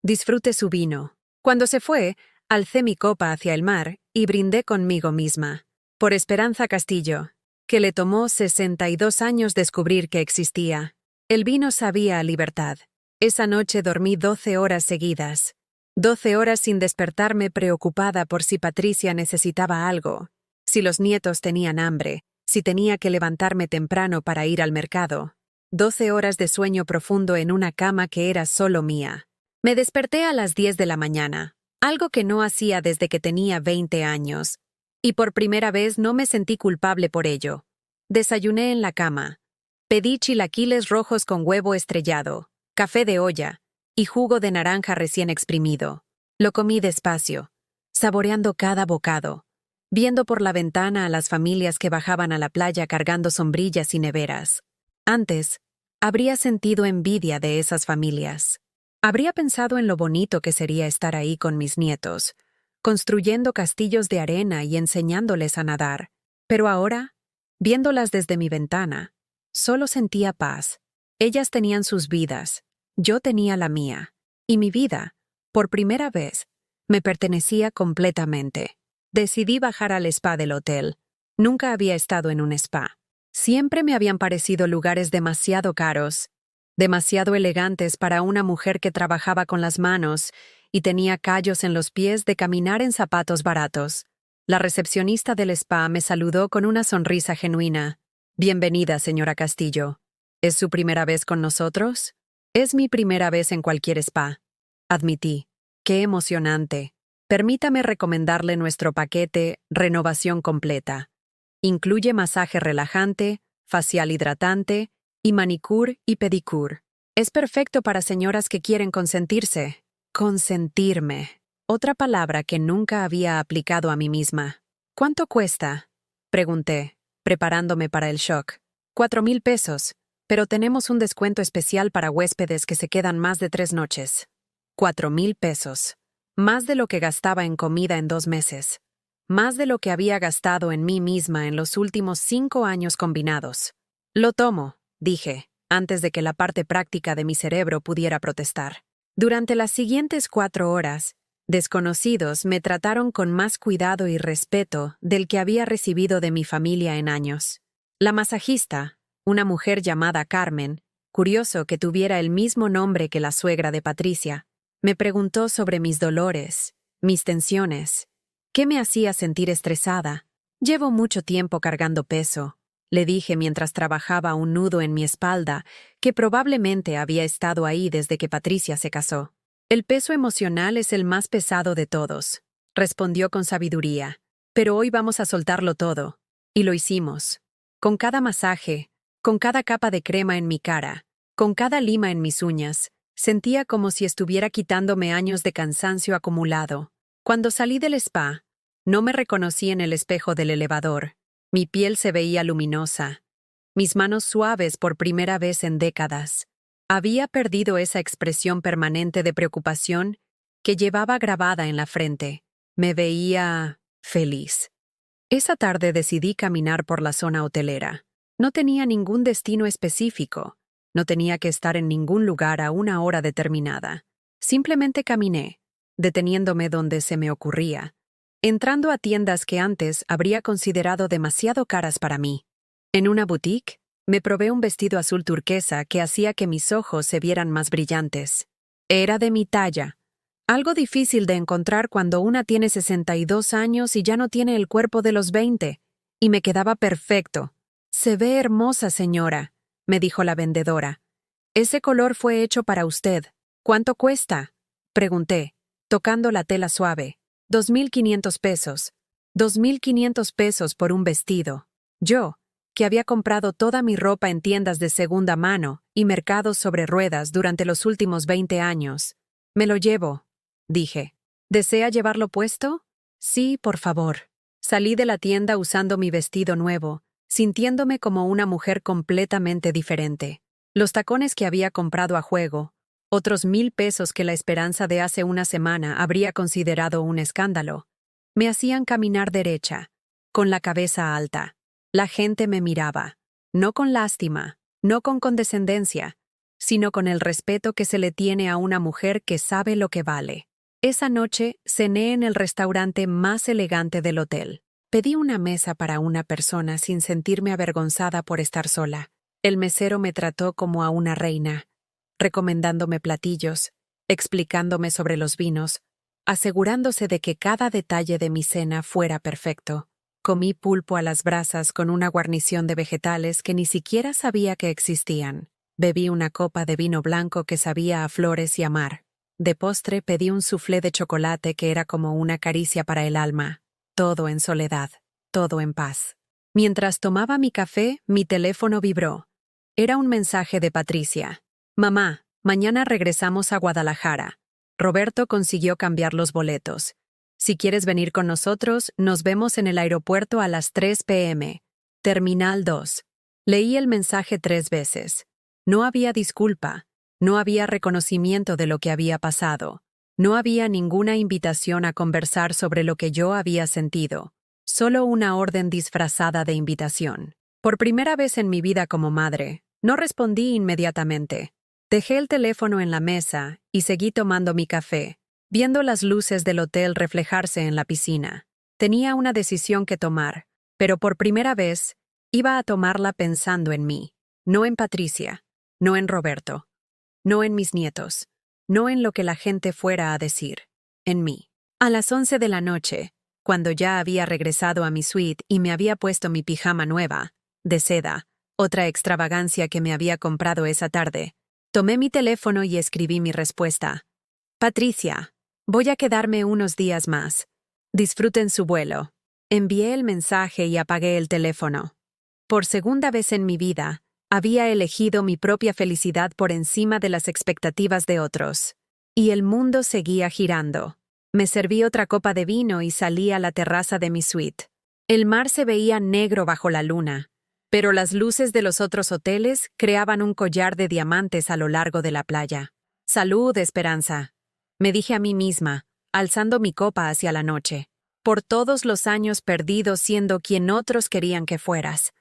Disfrute su vino. Cuando se fue, alcé mi copa hacia el mar y brindé conmigo misma. Por Esperanza Castillo, que le tomó 62 años descubrir que existía. El vino sabía a libertad. Esa noche dormí 12 horas seguidas. 12 horas sin despertarme preocupada por si Patricia necesitaba algo, si los nietos tenían hambre, si tenía que levantarme temprano para ir al mercado. 12 horas de sueño profundo en una cama que era solo mía. Me desperté a las 10 de la mañana, algo que no hacía desde que tenía 20 años, y por primera vez no me sentí culpable por ello. Desayuné en la cama. Pedí chilaquiles rojos con huevo estrellado, café de olla y jugo de naranja recién exprimido. Lo comí despacio, saboreando cada bocado, viendo por la ventana a las familias que bajaban a la playa cargando sombrillas y neveras. Antes, habría sentido envidia de esas familias. Habría pensado en lo bonito que sería estar ahí con mis nietos, construyendo castillos de arena y enseñándoles a nadar. Pero ahora, viéndolas desde mi ventana, solo sentía paz. Ellas tenían sus vidas, yo tenía la mía, y mi vida, por primera vez, me pertenecía completamente. Decidí bajar al spa del hotel. Nunca había estado en un spa. Siempre me habían parecido lugares demasiado caros, demasiado elegantes para una mujer que trabajaba con las manos y tenía callos en los pies de caminar en zapatos baratos. La recepcionista del spa me saludó con una sonrisa genuina. «Bienvenida, señora Castillo. ¿Es su primera vez con nosotros?» «Es mi primera vez en cualquier spa», admití. «Qué emocionante. Permítame recomendarle nuestro paquete Renovación Completa. Incluye masaje relajante, facial hidratante y manicure y pedicure. Es perfecto para señoras que quieren consentirse». Consentirme. Otra palabra que nunca había aplicado a mí misma. «¿Cuánto cuesta?», pregunté, preparándome para el shock. «4,000 pesos, pero tenemos un descuento especial para huéspedes que se quedan más de 3 noches». 4,000 pesos. Más de lo que gastaba en comida en 2 meses. Más de lo que había gastado en mí misma en los últimos 5 años combinados. «Lo tomo», dije, antes de que la parte práctica de mi cerebro pudiera protestar. Durante las siguientes 4 horas, desconocidos me trataron con más cuidado y respeto del que había recibido de mi familia en años. La masajista, una mujer llamada Carmen, curioso que tuviera el mismo nombre que la suegra de Patricia, me preguntó sobre mis dolores, mis tensiones, qué me hacía sentir estresada. «Llevo mucho tiempo cargando peso», le dije mientras trabajaba un nudo en mi espalda, que probablemente había estado ahí desde que Patricia se casó. «El peso emocional es el más pesado de todos», respondió con sabiduría. «Pero hoy vamos a soltarlo todo». Y lo hicimos. Con cada masaje, con cada capa de crema en mi cara, con cada lima en mis uñas, sentía como si estuviera quitándome años de cansancio acumulado. Cuando salí del spa, no me reconocí en el espejo del elevador. Mi piel se veía luminosa, mis manos suaves por primera vez en décadas. Había perdido esa expresión permanente de preocupación que llevaba grabada en la frente. Me veía feliz. Esa tarde decidí caminar por la zona hotelera. No tenía ningún destino específico. No tenía que estar en ningún lugar a una hora determinada. Simplemente caminé, deteniéndome donde se me ocurría, entrando a tiendas que antes habría considerado demasiado caras para mí. En una boutique, me probé un vestido azul turquesa que hacía que mis ojos se vieran más brillantes. Era de mi talla, algo difícil de encontrar cuando una tiene 62 años y ya no tiene el cuerpo de los 20, y me quedaba perfecto. «Se ve hermosa, señora», me dijo la vendedora. «Ese color fue hecho para usted. ¿Cuánto cuesta?», pregunté, tocando la tela suave. 2,500 pesos. 2,500 pesos por un vestido. Yo, que había comprado toda mi ropa en tiendas de segunda mano y mercados sobre ruedas durante los últimos 20 años. «Me lo llevo», dije. «¿Desea llevarlo puesto?» «Sí, por favor». Salí de la tienda usando mi vestido nuevo, sintiéndome como una mujer completamente diferente. Los tacones que había comprado a juego, otros 1,000 pesos que la esperanza de hace una semana habría considerado un escándalo, me hacían caminar derecha, con la cabeza alta. La gente me miraba, no con lástima, no con condescendencia, sino con el respeto que se le tiene a una mujer que sabe lo que vale. Esa noche cené en el restaurante más elegante del hotel. Pedí una mesa para una persona sin sentirme avergonzada por estar sola. El mesero me trató como a una reina, recomendándome platillos, explicándome sobre los vinos, asegurándose de que cada detalle de mi cena fuera perfecto. Comí pulpo a las brasas con una guarnición de vegetales que ni siquiera sabía que existían. Bebí una copa de vino blanco que sabía a flores y a mar. De postre pedí un soufflé de chocolate que era como una caricia para el alma. Todo en soledad, todo en paz. Mientras tomaba mi café, mi teléfono vibró. Era un mensaje de Patricia. «Mamá, mañana regresamos a Guadalajara. Roberto consiguió cambiar los boletos. Si quieres venir con nosotros, nos vemos en el aeropuerto a las 3 p.m. Terminal 2. Leí el mensaje 3 veces. No había disculpa. No había reconocimiento de lo que había pasado. No había ninguna invitación a conversar sobre lo que yo había sentido. Solo una orden disfrazada de invitación. Por primera vez en mi vida como madre, no respondí inmediatamente. Dejé el teléfono en la mesa y seguí tomando mi café, viendo las luces del hotel reflejarse en la piscina. Tenía una decisión que tomar, pero por primera vez iba a tomarla pensando en mí, no en Patricia, no en Roberto, no en mis nietos, no en lo que la gente fuera a decir, en mí. A las 11 de la noche, cuando ya había regresado a mi suite y me había puesto mi pijama nueva, de seda, otra extravagancia que me había comprado esa tarde, tomé mi teléfono y escribí mi respuesta. Patricia, voy a quedarme unos días más. Disfruten su vuelo. Envié el mensaje y apagué el teléfono. Por segunda vez en mi vida, había elegido mi propia felicidad por encima de las expectativas de otros. Y el mundo seguía girando. Me serví otra copa de vino y salí a la terraza de mi suite. El mar se veía negro bajo la luna, pero las luces de los otros hoteles creaban un collar de diamantes a lo largo de la playa. Salud, Esperanza, me dije a mí misma, alzando mi copa hacia la noche. Por todos los años perdidos siendo quien otros querían que fueras.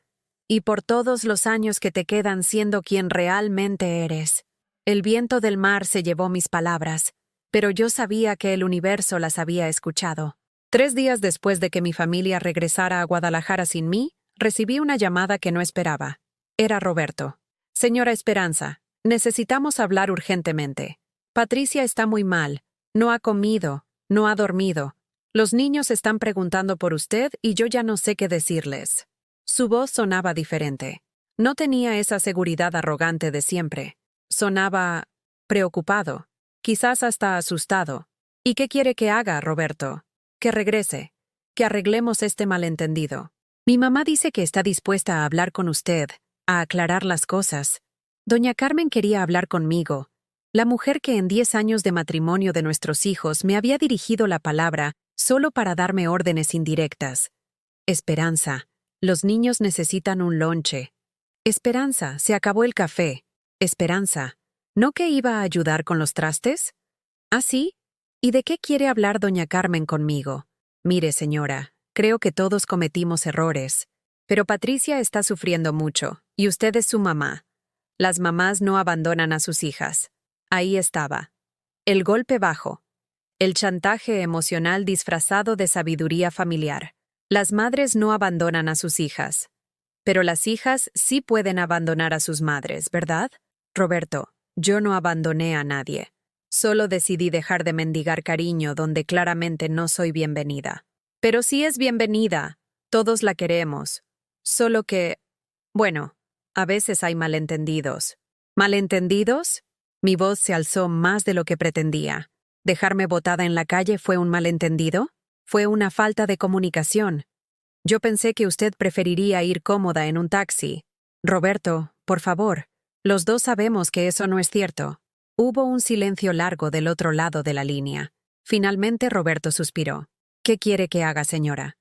Y por todos los años que te quedan siendo quien realmente eres. El viento del mar se llevó mis palabras, pero yo sabía que el universo las había escuchado. 3 días después de que mi familia regresara a Guadalajara sin mí, recibí una llamada que no esperaba. Era Roberto. Señora Esperanza, necesitamos hablar urgentemente. Patricia está muy mal. No ha comido, no ha dormido. Los niños están preguntando por usted y yo ya no sé qué decirles. Su voz sonaba diferente. No tenía esa seguridad arrogante de siempre. Sonaba preocupado, quizás hasta asustado. ¿Y qué quiere que haga, Roberto? Que regrese, que arreglemos este malentendido. Mi mamá dice que está dispuesta a hablar con usted, a aclarar las cosas. Doña Carmen quería hablar conmigo, la mujer que en 10 años de matrimonio de nuestros hijos me había dirigido la palabra solo para darme órdenes indirectas. Esperanza, los niños necesitan un lonche. Esperanza, se acabó el café. Esperanza, ¿no que iba a ayudar con los trastes? ¿Ah, sí? ¿Y de qué quiere hablar doña Carmen conmigo? Mire, señora, creo que todos cometimos errores, pero Patricia está sufriendo mucho, y usted es su mamá. Las mamás no abandonan a sus hijas. Ahí estaba. El golpe bajo. El chantaje emocional disfrazado de sabiduría familiar. Las madres no abandonan a sus hijas. Pero las hijas sí pueden abandonar a sus madres, ¿verdad? Roberto, yo no abandoné a nadie. Solo decidí dejar de mendigar cariño donde claramente no soy bienvenida. Pero sí es bienvenida. Todos la queremos. Solo que... Bueno, a veces hay malentendidos. ¿Malentendidos? Mi voz se alzó más de lo que pretendía. ¿Dejarme botada en la calle fue un malentendido? Fue una falta de comunicación. Yo pensé que usted preferiría ir cómoda en un taxi. Roberto, por favor. Los dos sabemos que eso no es cierto. Hubo un silencio largo del otro lado de la línea. Finalmente Roberto suspiró. ¿Qué quiere que haga, señora?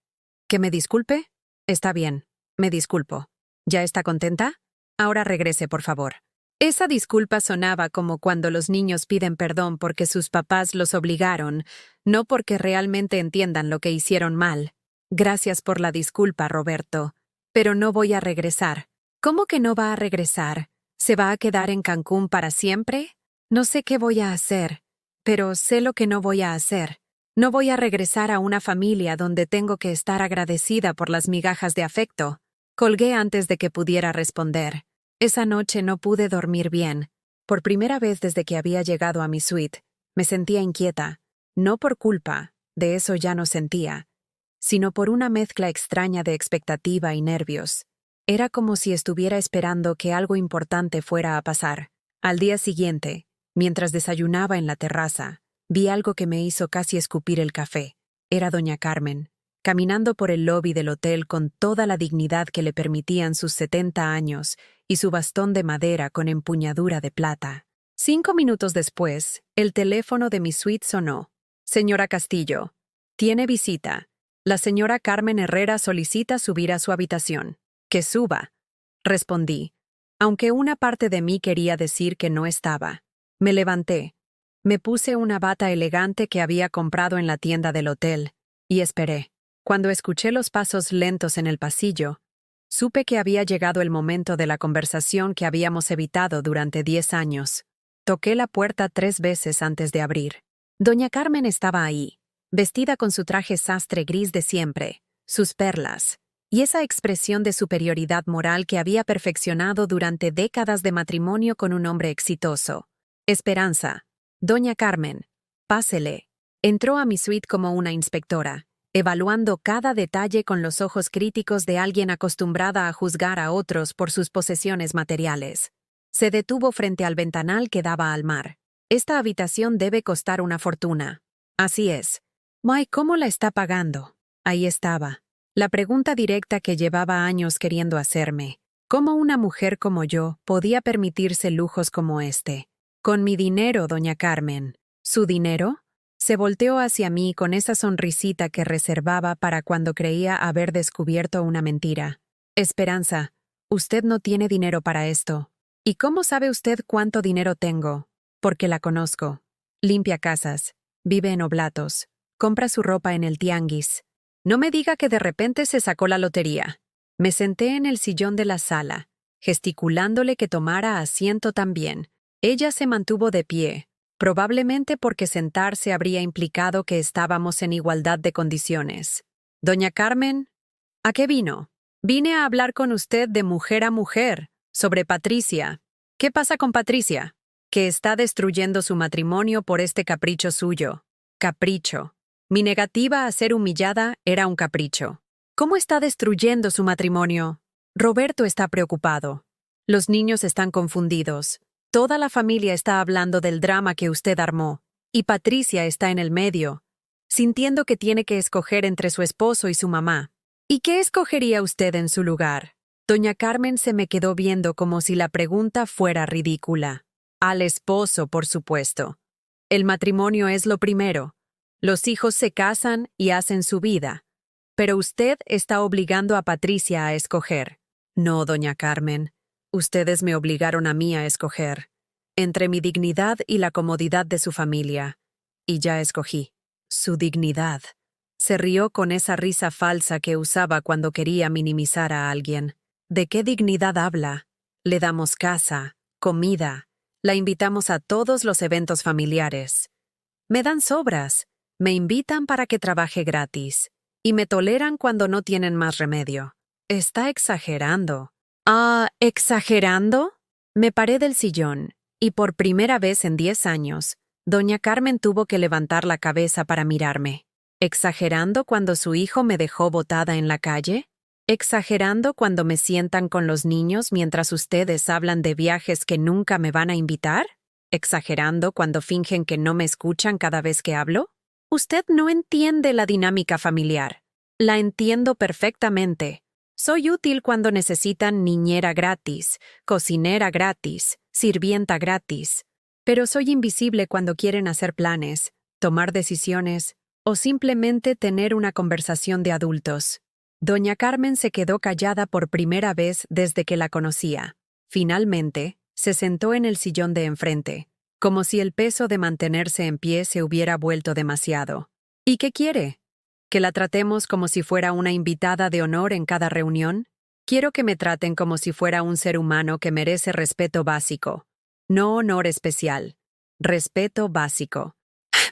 ¿Que me disculpe? Está bien, me disculpo. ¿Ya está contenta? Ahora regrese, por favor. Esa disculpa sonaba como cuando los niños piden perdón porque sus papás los obligaron, no porque realmente entiendan lo que hicieron mal. Gracias por la disculpa, Roberto, pero no voy a regresar. ¿Cómo que no va a regresar? ¿Se va a quedar en Cancún para siempre? No sé qué voy a hacer, pero sé lo que no voy a hacer. No voy a regresar a una familia donde tengo que estar agradecida por las migajas de afecto. Colgué antes de que pudiera responder. Esa noche no pude dormir bien. Por primera vez desde que había llegado a mi suite, me sentía inquieta, no por culpa, de eso ya no sentía, sino por una mezcla extraña de expectativa y nervios. Era como si estuviera esperando que algo importante fuera a pasar. Al día siguiente, mientras desayunaba en la terraza, vi algo que me hizo casi escupir el café. Era doña Carmen, caminando por el lobby del hotel con toda la dignidad que le permitían sus 70 años y su bastón de madera con empuñadura de plata. 5 minutos después, el teléfono de mi suite sonó. Señora Castillo, tiene visita. La señora Carmen Herrera solicita subir a su habitación. Que suba, respondí, aunque una parte de mí quería decir que no estaba. Me levanté. Me puse una bata elegante que había comprado en la tienda del hotel, y esperé. Cuando escuché los pasos lentos en el pasillo, supe que había llegado el momento de la conversación que habíamos evitado durante 10 años. Toqué la puerta 3 veces antes de abrir. Doña Carmen estaba ahí, vestida con su traje sastre gris de siempre, sus perlas, y esa expresión de superioridad moral que había perfeccionado durante décadas de matrimonio con un hombre exitoso. Esperanza. Doña Carmen, pásele. Entró a mi suite como una inspectora, evaluando cada detalle con los ojos críticos de alguien acostumbrada a juzgar a otros por sus posesiones materiales. Se detuvo frente al ventanal que daba al mar. Esta habitación debe costar una fortuna. Así es. Mike, ¿cómo la está pagando? Ahí estaba. La pregunta directa que llevaba años queriendo hacerme. ¿Cómo una mujer como yo podía permitirse lujos como este? Con mi dinero, doña Carmen. ¿Su dinero? Se volteó hacia mí con esa sonrisita que reservaba para cuando creía haber descubierto una mentira. Esperanza, usted no tiene dinero para esto. ¿Y cómo sabe usted cuánto dinero tengo? Porque la conozco. Limpia casas, vive en oblatos, compra su ropa en el tianguis. No me diga que de repente se sacó la lotería. Me senté en el sillón de la sala, gesticulándole que tomara asiento también. Ella se mantuvo de pie, probablemente porque sentarse habría implicado que estábamos en igualdad de condiciones. Doña Carmen, ¿a qué vino? Vine a hablar con usted de mujer a mujer, sobre Patricia. ¿Qué pasa con Patricia? Que está destruyendo su matrimonio por este capricho suyo. Capricho. Mi negativa a ser humillada era un capricho. ¿Cómo está destruyendo su matrimonio? Roberto está preocupado. Los niños están confundidos. Toda la familia está hablando del drama que usted armó, y Patricia está en el medio, sintiendo que tiene que escoger entre su esposo y su mamá. ¿Y qué escogería usted en su lugar? Doña Carmen se me quedó viendo como si la pregunta fuera ridícula. Al esposo, por supuesto. El matrimonio es lo primero. Los hijos se casan y hacen su vida. Pero usted está obligando a Patricia a escoger. No, doña Carmen. Ustedes me obligaron a mí a escoger. Entre mi dignidad y la comodidad de su familia. Y ya escogí. Su dignidad. Se rió con esa risa falsa que usaba cuando quería minimizar a alguien. ¿De qué dignidad habla? Le damos casa, comida, la invitamos a todos los eventos familiares. Me dan sobras, me invitan para que trabaje gratis, y me toleran cuando no tienen más remedio. Está exagerando. ¿Ah, exagerando? Me paré del sillón, y por primera vez en 10 años, doña Carmen tuvo que levantar la cabeza para mirarme. ¿Exagerando cuando su hijo me dejó botada en la calle? ¿Exagerando cuando me sientan con los niños mientras ustedes hablan de viajes que nunca me van a invitar? ¿Exagerando cuando fingen que no me escuchan cada vez que hablo? Usted no entiende la dinámica familiar. La entiendo perfectamente. Soy útil cuando necesitan niñera gratis, cocinera gratis, sirvienta gratis. Pero soy invisible cuando quieren hacer planes, tomar decisiones o simplemente tener una conversación de adultos. Doña Carmen se quedó callada por primera vez desde que la conocía. Finalmente, se sentó en el sillón de enfrente, como si el peso de mantenerse en pie se hubiera vuelto demasiado. ¿Y qué quiere? ¿Que la tratemos como si fuera una invitada de honor en cada reunión? Quiero que me traten como si fuera un ser humano que merece respeto básico. No honor especial. Respeto básico.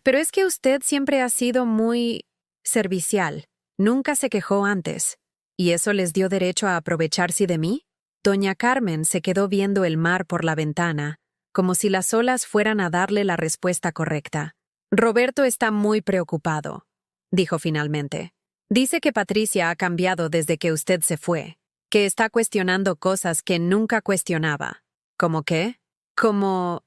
Pero es que usted siempre ha sido muy servicial. Nunca se quejó antes. ¿Y eso les dio derecho a aprovecharse de mí? Doña Carmen se quedó viendo el mar por la ventana, como si las olas fueran a darle la respuesta correcta. Roberto está muy preocupado, dijo finalmente. Dice que Patricia ha cambiado desde que usted se fue, que está cuestionando cosas que nunca cuestionaba. ¿Cómo qué? Como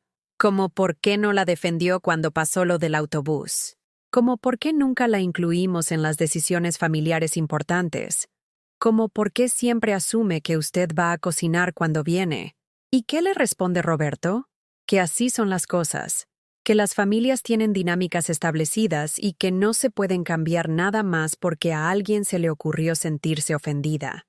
por qué no la defendió cuando pasó lo del autobús. Como por qué nunca la incluimos en las decisiones familiares importantes. Como por qué siempre asume que usted va a cocinar cuando viene. ¿Y qué le responde Roberto? que así son las cosas, que las familias tienen dinámicas establecidas y que no se pueden cambiar nada más porque a alguien se le ocurrió sentirse ofendida.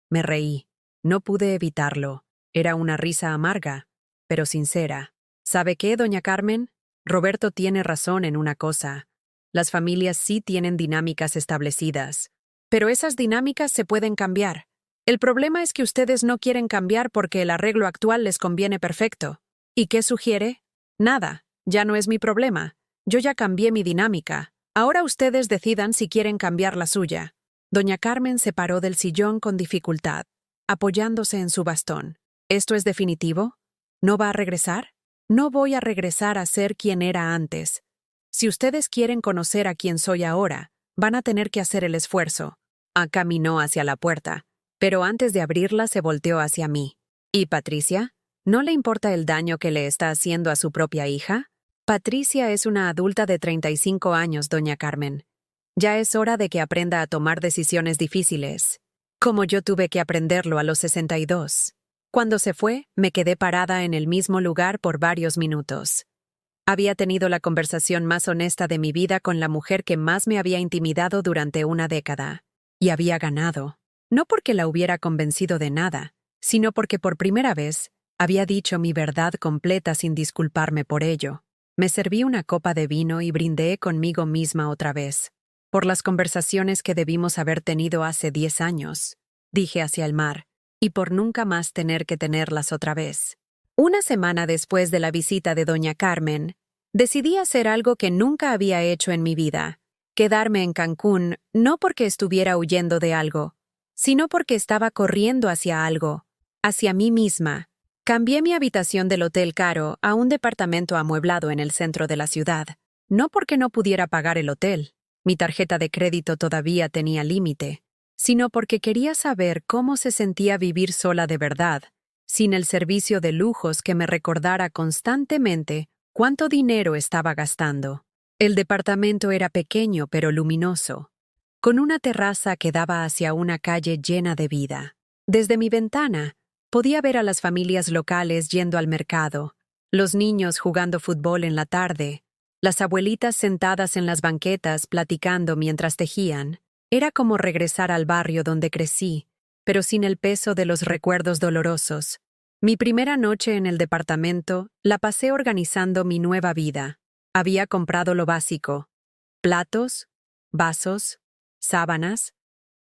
Me reí. No pude evitarlo. Era una risa amarga, pero sincera. ¿Sabe qué, doña Carmen? Roberto tiene razón en una cosa. Las familias sí tienen dinámicas establecidas, pero esas dinámicas se pueden cambiar. El problema es que ustedes no quieren cambiar porque el arreglo actual les conviene perfecto. ¿Y qué sugiere? Nada, ya no es mi problema. Yo ya cambié mi dinámica. Ahora ustedes decidan si quieren cambiar la suya. Doña Carmen se paró del sillón con dificultad, apoyándose en su bastón. ¿Esto es definitivo? ¿No va a regresar? No voy a regresar a ser quien era antes. Si ustedes quieren conocer a quien soy ahora, van a tener que hacer el esfuerzo. Caminó hacia la puerta, pero antes de abrirla se volteó hacia mí. ¿Y Patricia? ¿No le importa el daño que le está haciendo a su propia hija? Patricia es una adulta de 35 años, doña Carmen. Ya es hora de que aprenda a tomar decisiones difíciles, como yo tuve que aprenderlo a los 62. Cuando se fue, me quedé parada en el mismo lugar por varios minutos. Había tenido la conversación más honesta de mi vida con la mujer que más me había intimidado durante una década. Y había ganado. No porque la hubiera convencido de nada, sino porque por primera vez había dicho mi verdad completa sin disculparme por ello. Me serví una copa de vino y brindé conmigo misma otra vez. Por las conversaciones que debimos haber tenido hace 10 años, dije hacia el mar, y por nunca más tener que tenerlas otra vez. Una semana después de la visita de doña Carmen, decidí hacer algo que nunca había hecho en mi vida: quedarme en Cancún, no porque estuviera huyendo de algo, sino porque estaba corriendo hacia algo, hacia mí misma. Cambié mi habitación del hotel caro a un departamento amueblado en el centro de la ciudad, no porque no pudiera pagar el hotel, mi tarjeta de crédito todavía tenía límite, sino porque quería saber cómo se sentía vivir sola de verdad, sin el servicio de lujos que me recordara constantemente cuánto dinero estaba gastando. El departamento era pequeño pero luminoso, con una terraza que daba hacia una calle llena de vida. Desde mi ventana, podía ver a las familias locales yendo al mercado, los niños jugando fútbol en la tarde, las abuelitas sentadas en las banquetas platicando mientras tejían. Era como regresar al barrio donde crecí, pero sin el peso de los recuerdos dolorosos. Mi primera noche en el departamento la pasé organizando mi nueva vida. Había comprado lo básico: platos, vasos, sábanas,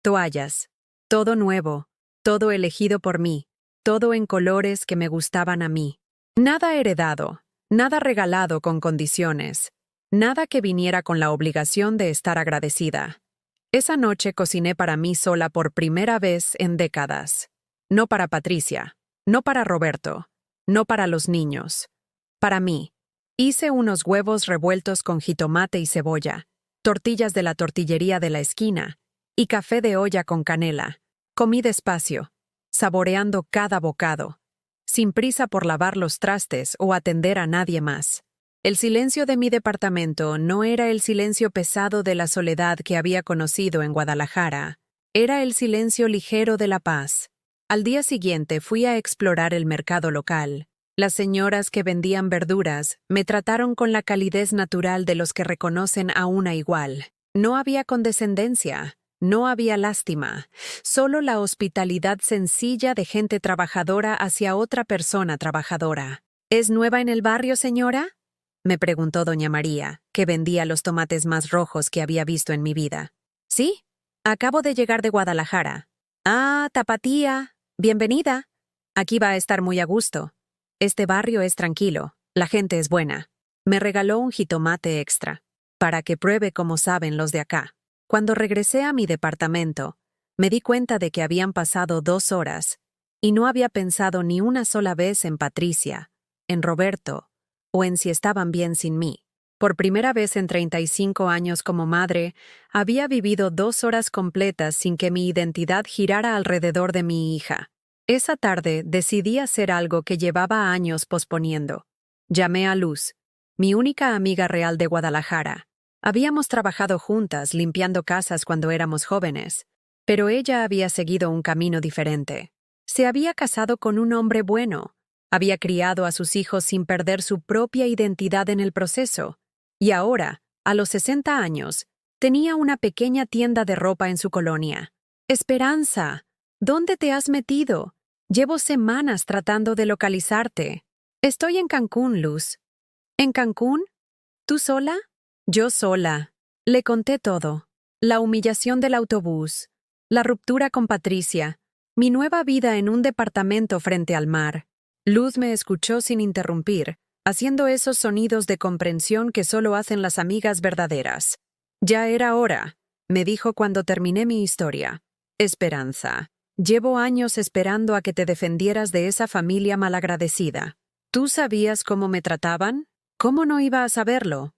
toallas, todo nuevo, todo elegido por mí, todo en colores que me gustaban a mí. Nada heredado, nada regalado con condiciones, nada que viniera con la obligación de estar agradecida. Esa noche cociné para mí sola por primera vez en décadas. No para Patricia, no para Roberto, no para los niños. Para mí. Hice unos huevos revueltos con jitomate y cebolla, tortillas de la tortillería de la esquina y café de olla con canela. Comí despacio, saboreando cada bocado, sin prisa por lavar los trastes o atender a nadie más. El silencio de mi departamento no era el silencio pesado de la soledad que había conocido en Guadalajara, era el silencio ligero de la paz. Al día siguiente fui a explorar el mercado local. Las señoras que vendían verduras me trataron con la calidez natural de los que reconocen a una igual. No había condescendencia, no había lástima, solo la hospitalidad sencilla de gente trabajadora hacia otra persona trabajadora. ¿Es nueva en el barrio, señora?, me preguntó doña María, que vendía los tomates más rojos que había visto en mi vida. Sí, acabo de llegar de Guadalajara. Ah, Tapatía, bienvenida. Aquí va a estar muy a gusto. Este barrio es tranquilo, la gente es buena. Me regaló un jitomate extra, para que pruebe cómo saben los de acá. Cuando regresé a mi departamento, me di cuenta de que habían pasado 2 horas, y no había pensado ni una sola vez en Patricia, en Roberto, o en si estaban bien sin mí. Por primera vez en 35 años como madre, había vivido 2 horas completas sin que mi identidad girara alrededor de mi hija. Esa tarde decidí hacer algo que llevaba años posponiendo. Llamé a Luz, mi única amiga real de Guadalajara. Habíamos trabajado juntas limpiando casas cuando éramos jóvenes, pero ella había seguido un camino diferente. Se había casado con un hombre bueno, Había criado a sus hijos sin perder su propia identidad en el proceso. Y ahora, a los 60 años, tenía una pequeña tienda de ropa en su colonia. Esperanza, ¿dónde te has metido? Llevo semanas tratando de localizarte. Estoy en Cancún, Luz. ¿En Cancún? ¿Tú sola? Yo sola. Le conté todo. La humillación del autobús, la ruptura con Patricia, mi nueva vida en un departamento frente al mar. Luz me escuchó sin interrumpir, haciendo esos sonidos de comprensión que solo hacen las amigas verdaderas. Ya era hora, me dijo cuando terminé mi historia. Esperanza, llevo años esperando a que te defendieras de esa familia malagradecida. ¿Tú sabías cómo me trataban? ¿Cómo no iba a saberlo?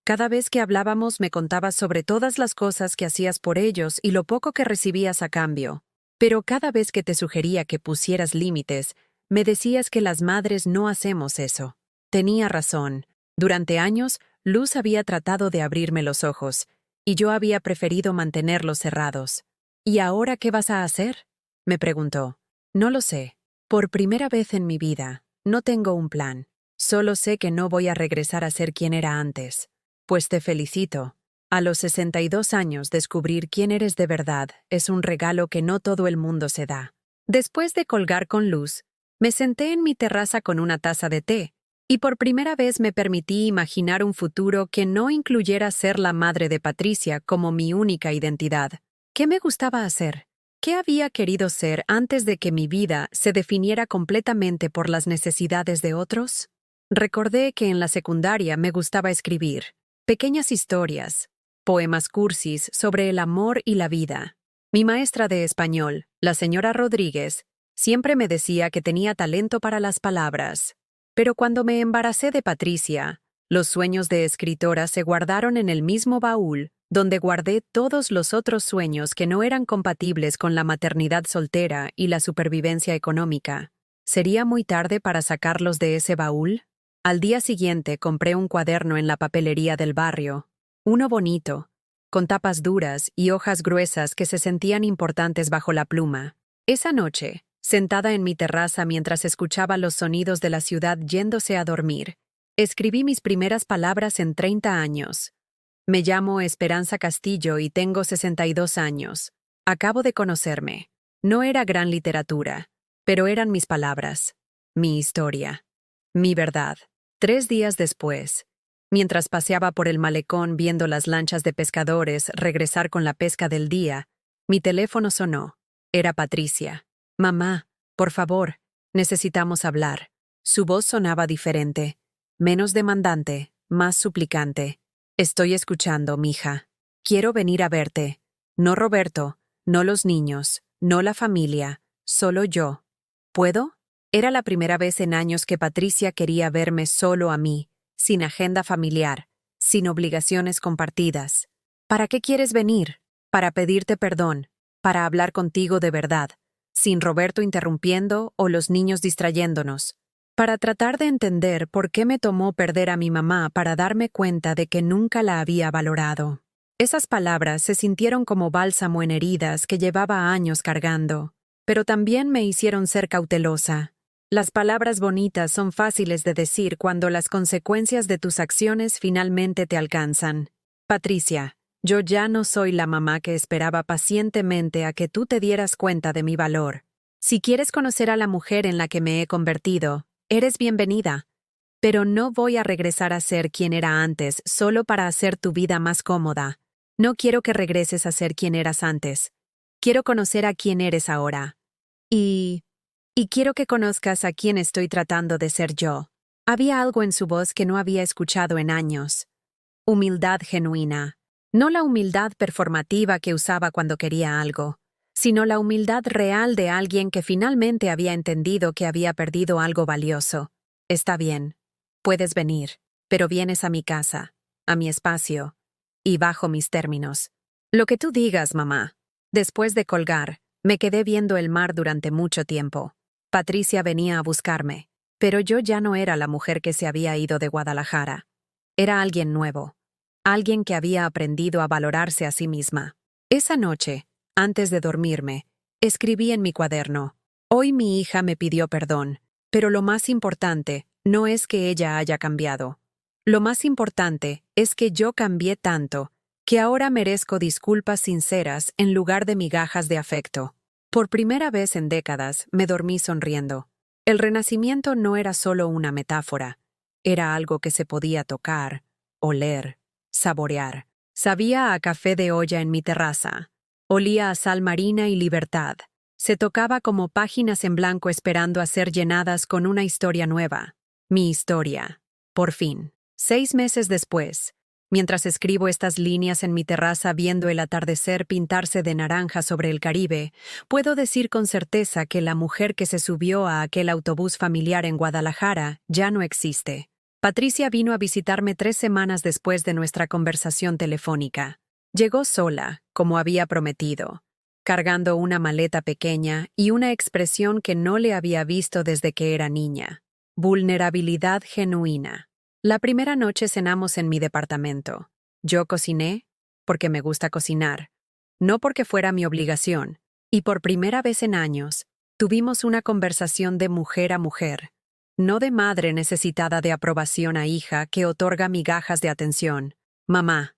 Cada vez que hablábamos me contabas sobre todas las cosas que hacías por ellos y lo poco que recibías a cambio. Pero cada vez que te sugería que pusieras límites, me decías que las madres no hacemos eso. Tenía razón. Durante años, Luz había tratado de abrirme los ojos, y yo había preferido mantenerlos cerrados. ¿Y ahora qué vas a hacer? Me preguntó. No lo sé. Por primera vez en mi vida, no tengo un plan. Solo sé que no voy a regresar a ser quien era antes. Pues te felicito. A los 62 años descubrir quién eres de verdad es un regalo que no todo el mundo se da. Después de colgar con Luz, me senté en mi terraza con una taza de té, y por primera vez me permití imaginar un futuro que no incluyera ser la madre de Patricia como mi única identidad. ¿Qué me gustaba hacer? ¿Qué había querido ser antes de que mi vida se definiera completamente por las necesidades de otros? Recordé que en la secundaria me gustaba escribir pequeñas historias, poemas cursis sobre el amor y la vida. Mi maestra de español, la señora Rodríguez, siempre me decía que tenía talento para las palabras. Pero cuando me embaracé de Patricia, los sueños de escritora se guardaron en el mismo baúl donde guardé todos los otros sueños que no eran compatibles con la maternidad soltera y la supervivencia económica. ¿Sería muy tarde para sacarlos de ese baúl? Al día siguiente compré un cuaderno en la papelería del barrio, uno bonito, con tapas duras y hojas gruesas que se sentían importantes bajo la pluma. Esa noche, sentada en mi terraza mientras escuchaba los sonidos de la ciudad yéndose a dormir, escribí mis primeras palabras en 30 años. Me llamo Esperanza Castillo y tengo 62 años. Acabo de conocerme. No era gran literatura, pero eran mis palabras, mi historia, mi verdad. 3 días después, mientras paseaba por el malecón viendo las lanchas de pescadores regresar con la pesca del día, mi teléfono sonó. Era Patricia. «Mamá, por favor, necesitamos hablar». Su voz sonaba diferente, menos demandante, más suplicante. «Estoy escuchando, mija. Quiero venir a verte. No Roberto, no los niños, no la familia, solo yo. ¿Puedo?» Era la primera vez en años que Patricia quería verme solo a mí, sin agenda familiar, sin obligaciones compartidas. «¿Para qué quieres venir?» «Para pedirte perdón, para hablar contigo de verdad, sin Roberto interrumpiendo o los niños distrayéndonos. Para tratar de entender por qué me tomó perder a mi mamá para darme cuenta de que nunca la había valorado». Esas palabras se sintieron como bálsamo en heridas que llevaba años cargando, pero también me hicieron ser cautelosa. Las palabras bonitas son fáciles de decir cuando las consecuencias de tus acciones finalmente te alcanzan. «Patricia, yo ya no soy la mamá que esperaba pacientemente a que tú te dieras cuenta de mi valor. Si quieres conocer a la mujer en la que me he convertido, eres bienvenida. Pero no voy a regresar a ser quien era antes solo para hacer tu vida más cómoda. No quiero que regreses a ser quien eras antes. Quiero conocer a quién eres ahora. Y quiero que conozcas a quién estoy tratando de ser yo». Había algo en su voz que no había escuchado en años. Humildad genuina. No la humildad performativa que usaba cuando quería algo, sino la humildad real de alguien que finalmente había entendido que había perdido algo valioso. «Está bien. Puedes venir, pero vienes a mi casa, a mi espacio, y bajo mis términos. Lo que tú digas, mamá». Después de colgar, me quedé viendo el mar durante mucho tiempo. Patricia venía a buscarme, pero yo ya no era la mujer que se había ido de Guadalajara. Era alguien nuevo, alguien que había aprendido a valorarse a sí misma. Esa noche, antes de dormirme, escribí en mi cuaderno: «Hoy mi hija me pidió perdón, Pero lo más importante no es que ella haya cambiado. Lo más importante es que yo cambié tanto que ahora merezco disculpas sinceras en lugar de migajas de afecto. Por primera vez en décadas me dormí sonriendo. El renacimiento no era solo una metáfora, era algo que se podía tocar, oler, saborear. Sabía a café de olla en mi terraza. Olía a sal marina y libertad. Se tocaba como páginas en blanco esperando a ser llenadas con una historia nueva. Mi historia. Por fin. 6 meses después, mientras escribo estas líneas en mi terraza viendo el atardecer pintarse de naranja sobre el Caribe, puedo decir con certeza que la mujer que se subió a aquel autobús familiar en Guadalajara ya no existe. Patricia vino a visitarme 3 semanas después de nuestra conversación telefónica. Llegó sola, como había prometido, cargando una maleta pequeña y una expresión que no le había visto desde que era niña. Vulnerabilidad genuina. La primera noche cenamos en mi departamento. Yo cociné, porque me gusta cocinar, no porque fuera mi obligación, y por primera vez en años, tuvimos una conversación de mujer a mujer, no de madre necesitada de aprobación a hija que otorga migajas de atención. Mamá,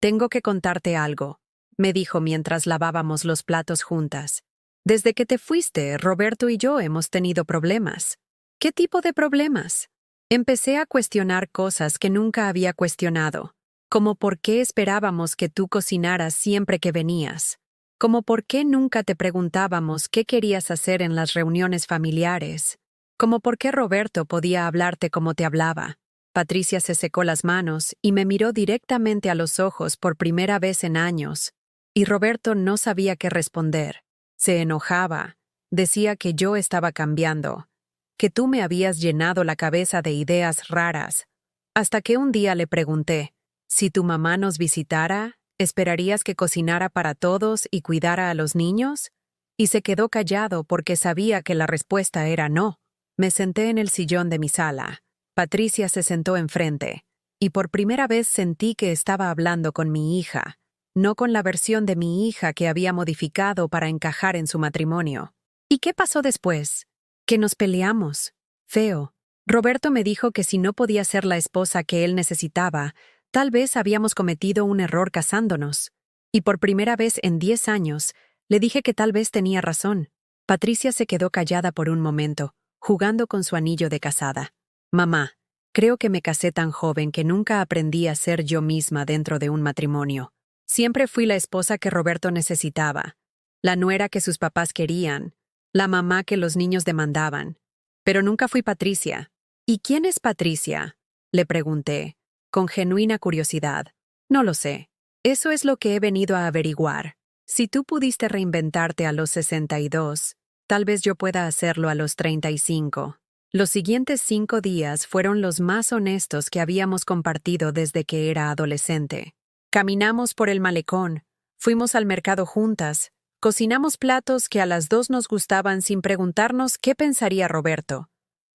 tengo que contarte algo, me dijo mientras lavábamos los platos juntas. Desde que te fuiste, Roberto y yo hemos tenido problemas. ¿Qué tipo de problemas? Empecé a cuestionar cosas que nunca había cuestionado, como por qué esperábamos que tú cocinaras siempre que venías, como por qué nunca te preguntábamos qué querías hacer en las reuniones familiares, como por qué Roberto podía hablarte como te hablaba. Patricia se secó las manos y me miró directamente a los ojos por primera vez en años, y Roberto no sabía qué responder. Se enojaba, decía que yo estaba cambiando, que tú me habías llenado la cabeza de ideas raras, hasta que un día le pregunté, si tu mamá nos visitara, ¿esperarías que cocinara para todos y cuidara a los niños? Y se quedó callado porque sabía que la respuesta era no. Me senté en el sillón de mi sala. Patricia se sentó enfrente, y por primera vez sentí que estaba hablando con mi hija, no con la versión de mi hija que había modificado para encajar en su matrimonio. ¿Y qué pasó después? Que nos peleamos. Feo. Roberto me dijo que si no podía ser la esposa que él necesitaba, tal vez habíamos cometido un error casándonos. Y por primera vez en 10 años, le dije que tal vez tenía razón. Patricia se quedó callada por un momento, jugando con su anillo de casada. Mamá, creo que me casé tan joven que nunca aprendí a ser yo misma dentro de un matrimonio. Siempre fui la esposa que Roberto necesitaba, la nuera que sus papás querían, la mamá que los niños demandaban. Pero nunca fui Patricia. ¿Y quién es Patricia?, le pregunté, con genuina curiosidad. No lo sé. Eso es lo que he venido a averiguar. Si tú pudiste reinventarte a los 62, tal vez yo pueda hacerlo a los 35. Los siguientes 5 días fueron los más honestos que habíamos compartido desde que era adolescente. Caminamos por el malecón, fuimos al mercado juntas, cocinamos platos que a las 2 nos gustaban sin preguntarnos qué pensaría Roberto.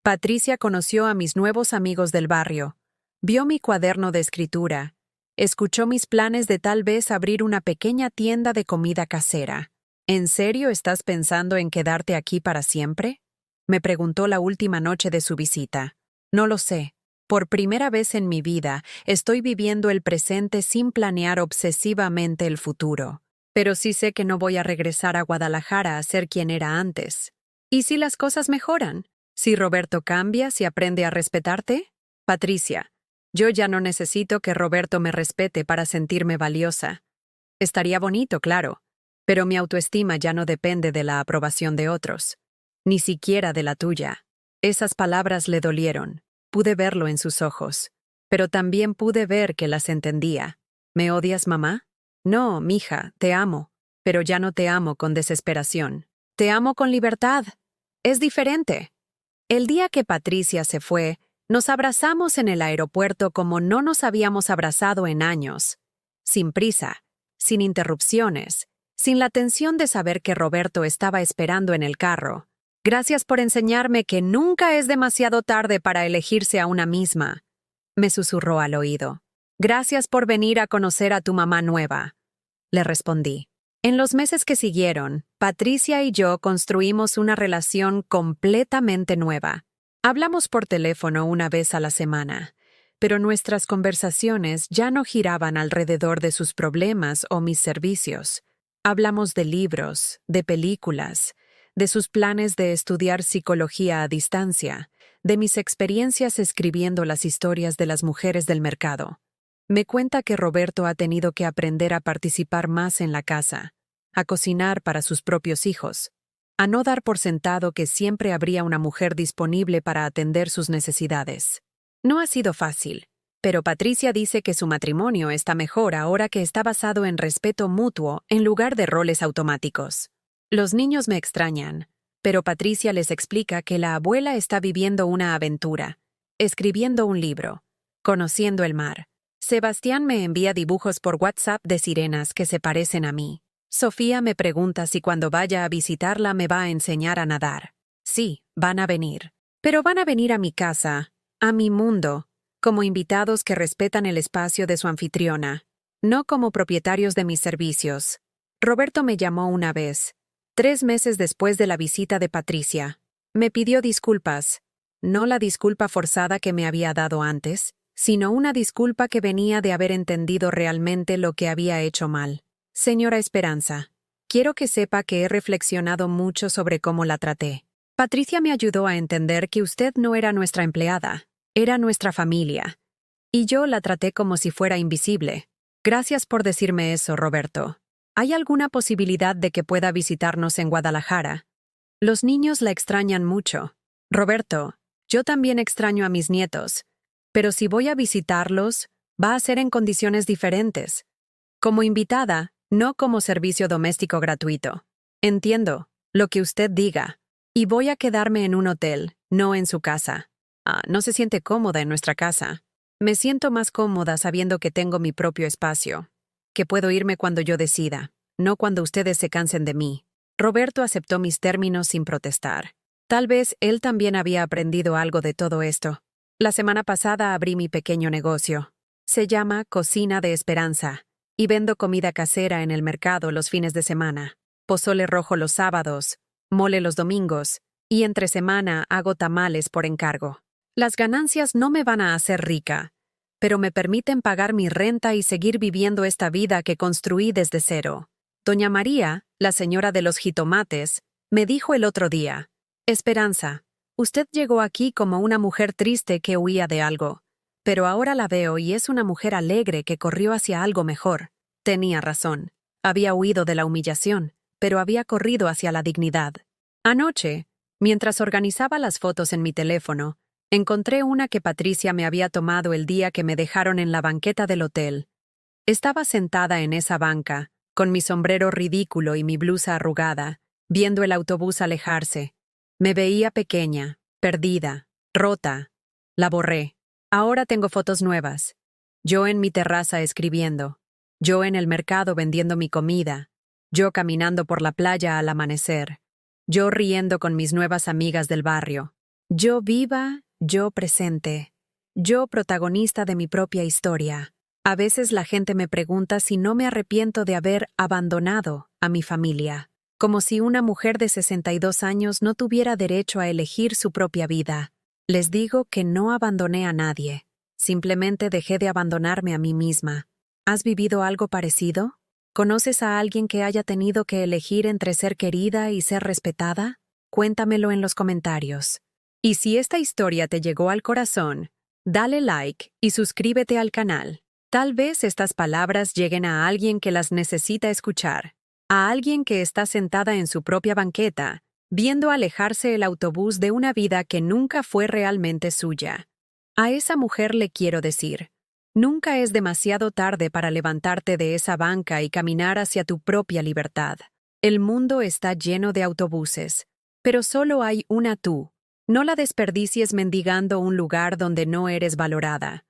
Patricia conoció a mis nuevos amigos del barrio, vio mi cuaderno de escritura, escuchó mis planes de tal vez abrir una pequeña tienda de comida casera. ¿En serio estás pensando en quedarte aquí para siempre?, me preguntó la última noche de su visita. No lo sé. Por primera vez en mi vida, estoy viviendo el presente sin planear obsesivamente el futuro. Pero sí sé que no voy a regresar a Guadalajara a ser quien era antes. ¿Y si las cosas mejoran? ¿Si Roberto cambia, si aprende a respetarte? Patricia, yo ya no necesito que Roberto me respete para sentirme valiosa. Estaría bonito, claro, pero mi autoestima ya no depende de la aprobación de otros. Ni siquiera de la tuya. Esas palabras le dolieron. Pude verlo en sus ojos. Pero también pude ver que las entendía. ¿Me odias, mamá? No, mija, te amo. Pero ya no te amo con desesperación. Te amo con libertad. Es diferente. El día que Patricia se fue, nos abrazamos en el aeropuerto como no nos habíamos abrazado en años. Sin prisa, sin interrupciones, sin la tensión de saber que Roberto estaba esperando en el carro. Gracias por enseñarme que nunca es demasiado tarde para elegirse a una misma, me susurró al oído. Gracias por venir a conocer a tu mamá nueva, le respondí. En los meses que siguieron, Patricia y yo construimos una relación completamente nueva. Hablamos por teléfono una vez a la semana, pero nuestras conversaciones ya no giraban alrededor de sus problemas o mis servicios. Hablamos de libros, de películas, de sus planes de estudiar psicología a distancia, de mis experiencias escribiendo las historias de las mujeres del mercado. Me cuenta que Roberto ha tenido que aprender a participar más en la casa, a cocinar para sus propios hijos, a no dar por sentado que siempre habría una mujer disponible para atender sus necesidades. No ha sido fácil, pero Patricia dice que su matrimonio está mejor ahora que está basado en respeto mutuo en lugar de roles automáticos. Los niños me extrañan, pero Patricia les explica que la abuela está viviendo una aventura, escribiendo un libro, conociendo el mar. Sebastián me envía dibujos por WhatsApp de sirenas que se parecen a mí. Sofía me pregunta si cuando vaya a visitarla me va a enseñar a nadar. Sí, van a venir. Pero van a venir a mi casa, a mi mundo, como invitados que respetan el espacio de su anfitriona, no como propietarios de mis servicios. Roberto me llamó una vez, 3 meses después de la visita de Patricia. Me pidió disculpas, no la disculpa forzada que me había dado antes, sino una disculpa que venía de haber entendido realmente lo que había hecho mal. Señora Esperanza, quiero que sepa que he reflexionado mucho sobre cómo la traté. Patricia me ayudó a entender que usted no era nuestra empleada, era nuestra familia. Y yo la traté como si fuera invisible. Gracias por decirme eso, Roberto. ¿Hay alguna posibilidad de que pueda visitarnos en Guadalajara? Los niños la extrañan mucho. Roberto, yo también extraño a mis nietos. Pero si voy a visitarlos, va a ser en condiciones diferentes. Como invitada, no como servicio doméstico gratuito. Entiendo, lo que usted diga. Y voy a quedarme en un hotel, no en su casa. No se siente cómoda en nuestra casa. Me siento más cómoda sabiendo que tengo mi propio espacio, que puedo irme cuando yo decida, no cuando ustedes se cansen de mí. Roberto aceptó mis términos sin protestar. Tal vez él también había aprendido algo de todo esto. La semana pasada abrí mi pequeño negocio. Se llama Cocina de Esperanza, y vendo comida casera en el mercado los fines de semana, pozole rojo los sábados, mole los domingos, y entre semana hago tamales por encargo. Las ganancias no me van a hacer rica, pero me permiten pagar mi renta y seguir viviendo esta vida que construí desde cero. Doña María, la señora de los jitomates, me dijo el otro día: Esperanza, usted llegó aquí como una mujer triste que huía de algo, pero ahora la veo y es una mujer alegre que corrió hacia algo mejor. Tenía razón. Había huido de la humillación, pero había corrido hacia la dignidad. Anoche, mientras organizaba las fotos en mi teléfono, encontré una que Patricia me había tomado el día que me dejaron en la banqueta del hotel. Estaba sentada en esa banca, con mi sombrero ridículo y mi blusa arrugada, viendo el autobús alejarse. Me veía pequeña, perdida, rota. La borré. Ahora tengo fotos nuevas. Yo en mi terraza escribiendo. Yo en el mercado vendiendo mi comida. Yo caminando por la playa al amanecer. Yo riendo con mis nuevas amigas del barrio. Yo viva, yo presente. Yo protagonista de mi propia historia. A veces la gente me pregunta si no me arrepiento de haber abandonado a mi familia. Como si una mujer de 62 años no tuviera derecho a elegir su propia vida. Les digo que no abandoné a nadie. Simplemente dejé de abandonarme a mí misma. ¿Has vivido algo parecido? ¿Conoces a alguien que haya tenido que elegir entre ser querida y ser respetada? Cuéntamelo en los comentarios. Y si esta historia te llegó al corazón, dale like y suscríbete al canal. Tal vez estas palabras lleguen a alguien que las necesita escuchar. A alguien que está sentada en su propia banqueta, viendo alejarse el autobús de una vida que nunca fue realmente suya. A esa mujer le quiero decir: nunca es demasiado tarde para levantarte de esa banca y caminar hacia tu propia libertad. El mundo está lleno de autobuses, pero solo hay una tú. No la desperdicies mendigando un lugar donde no eres valorada.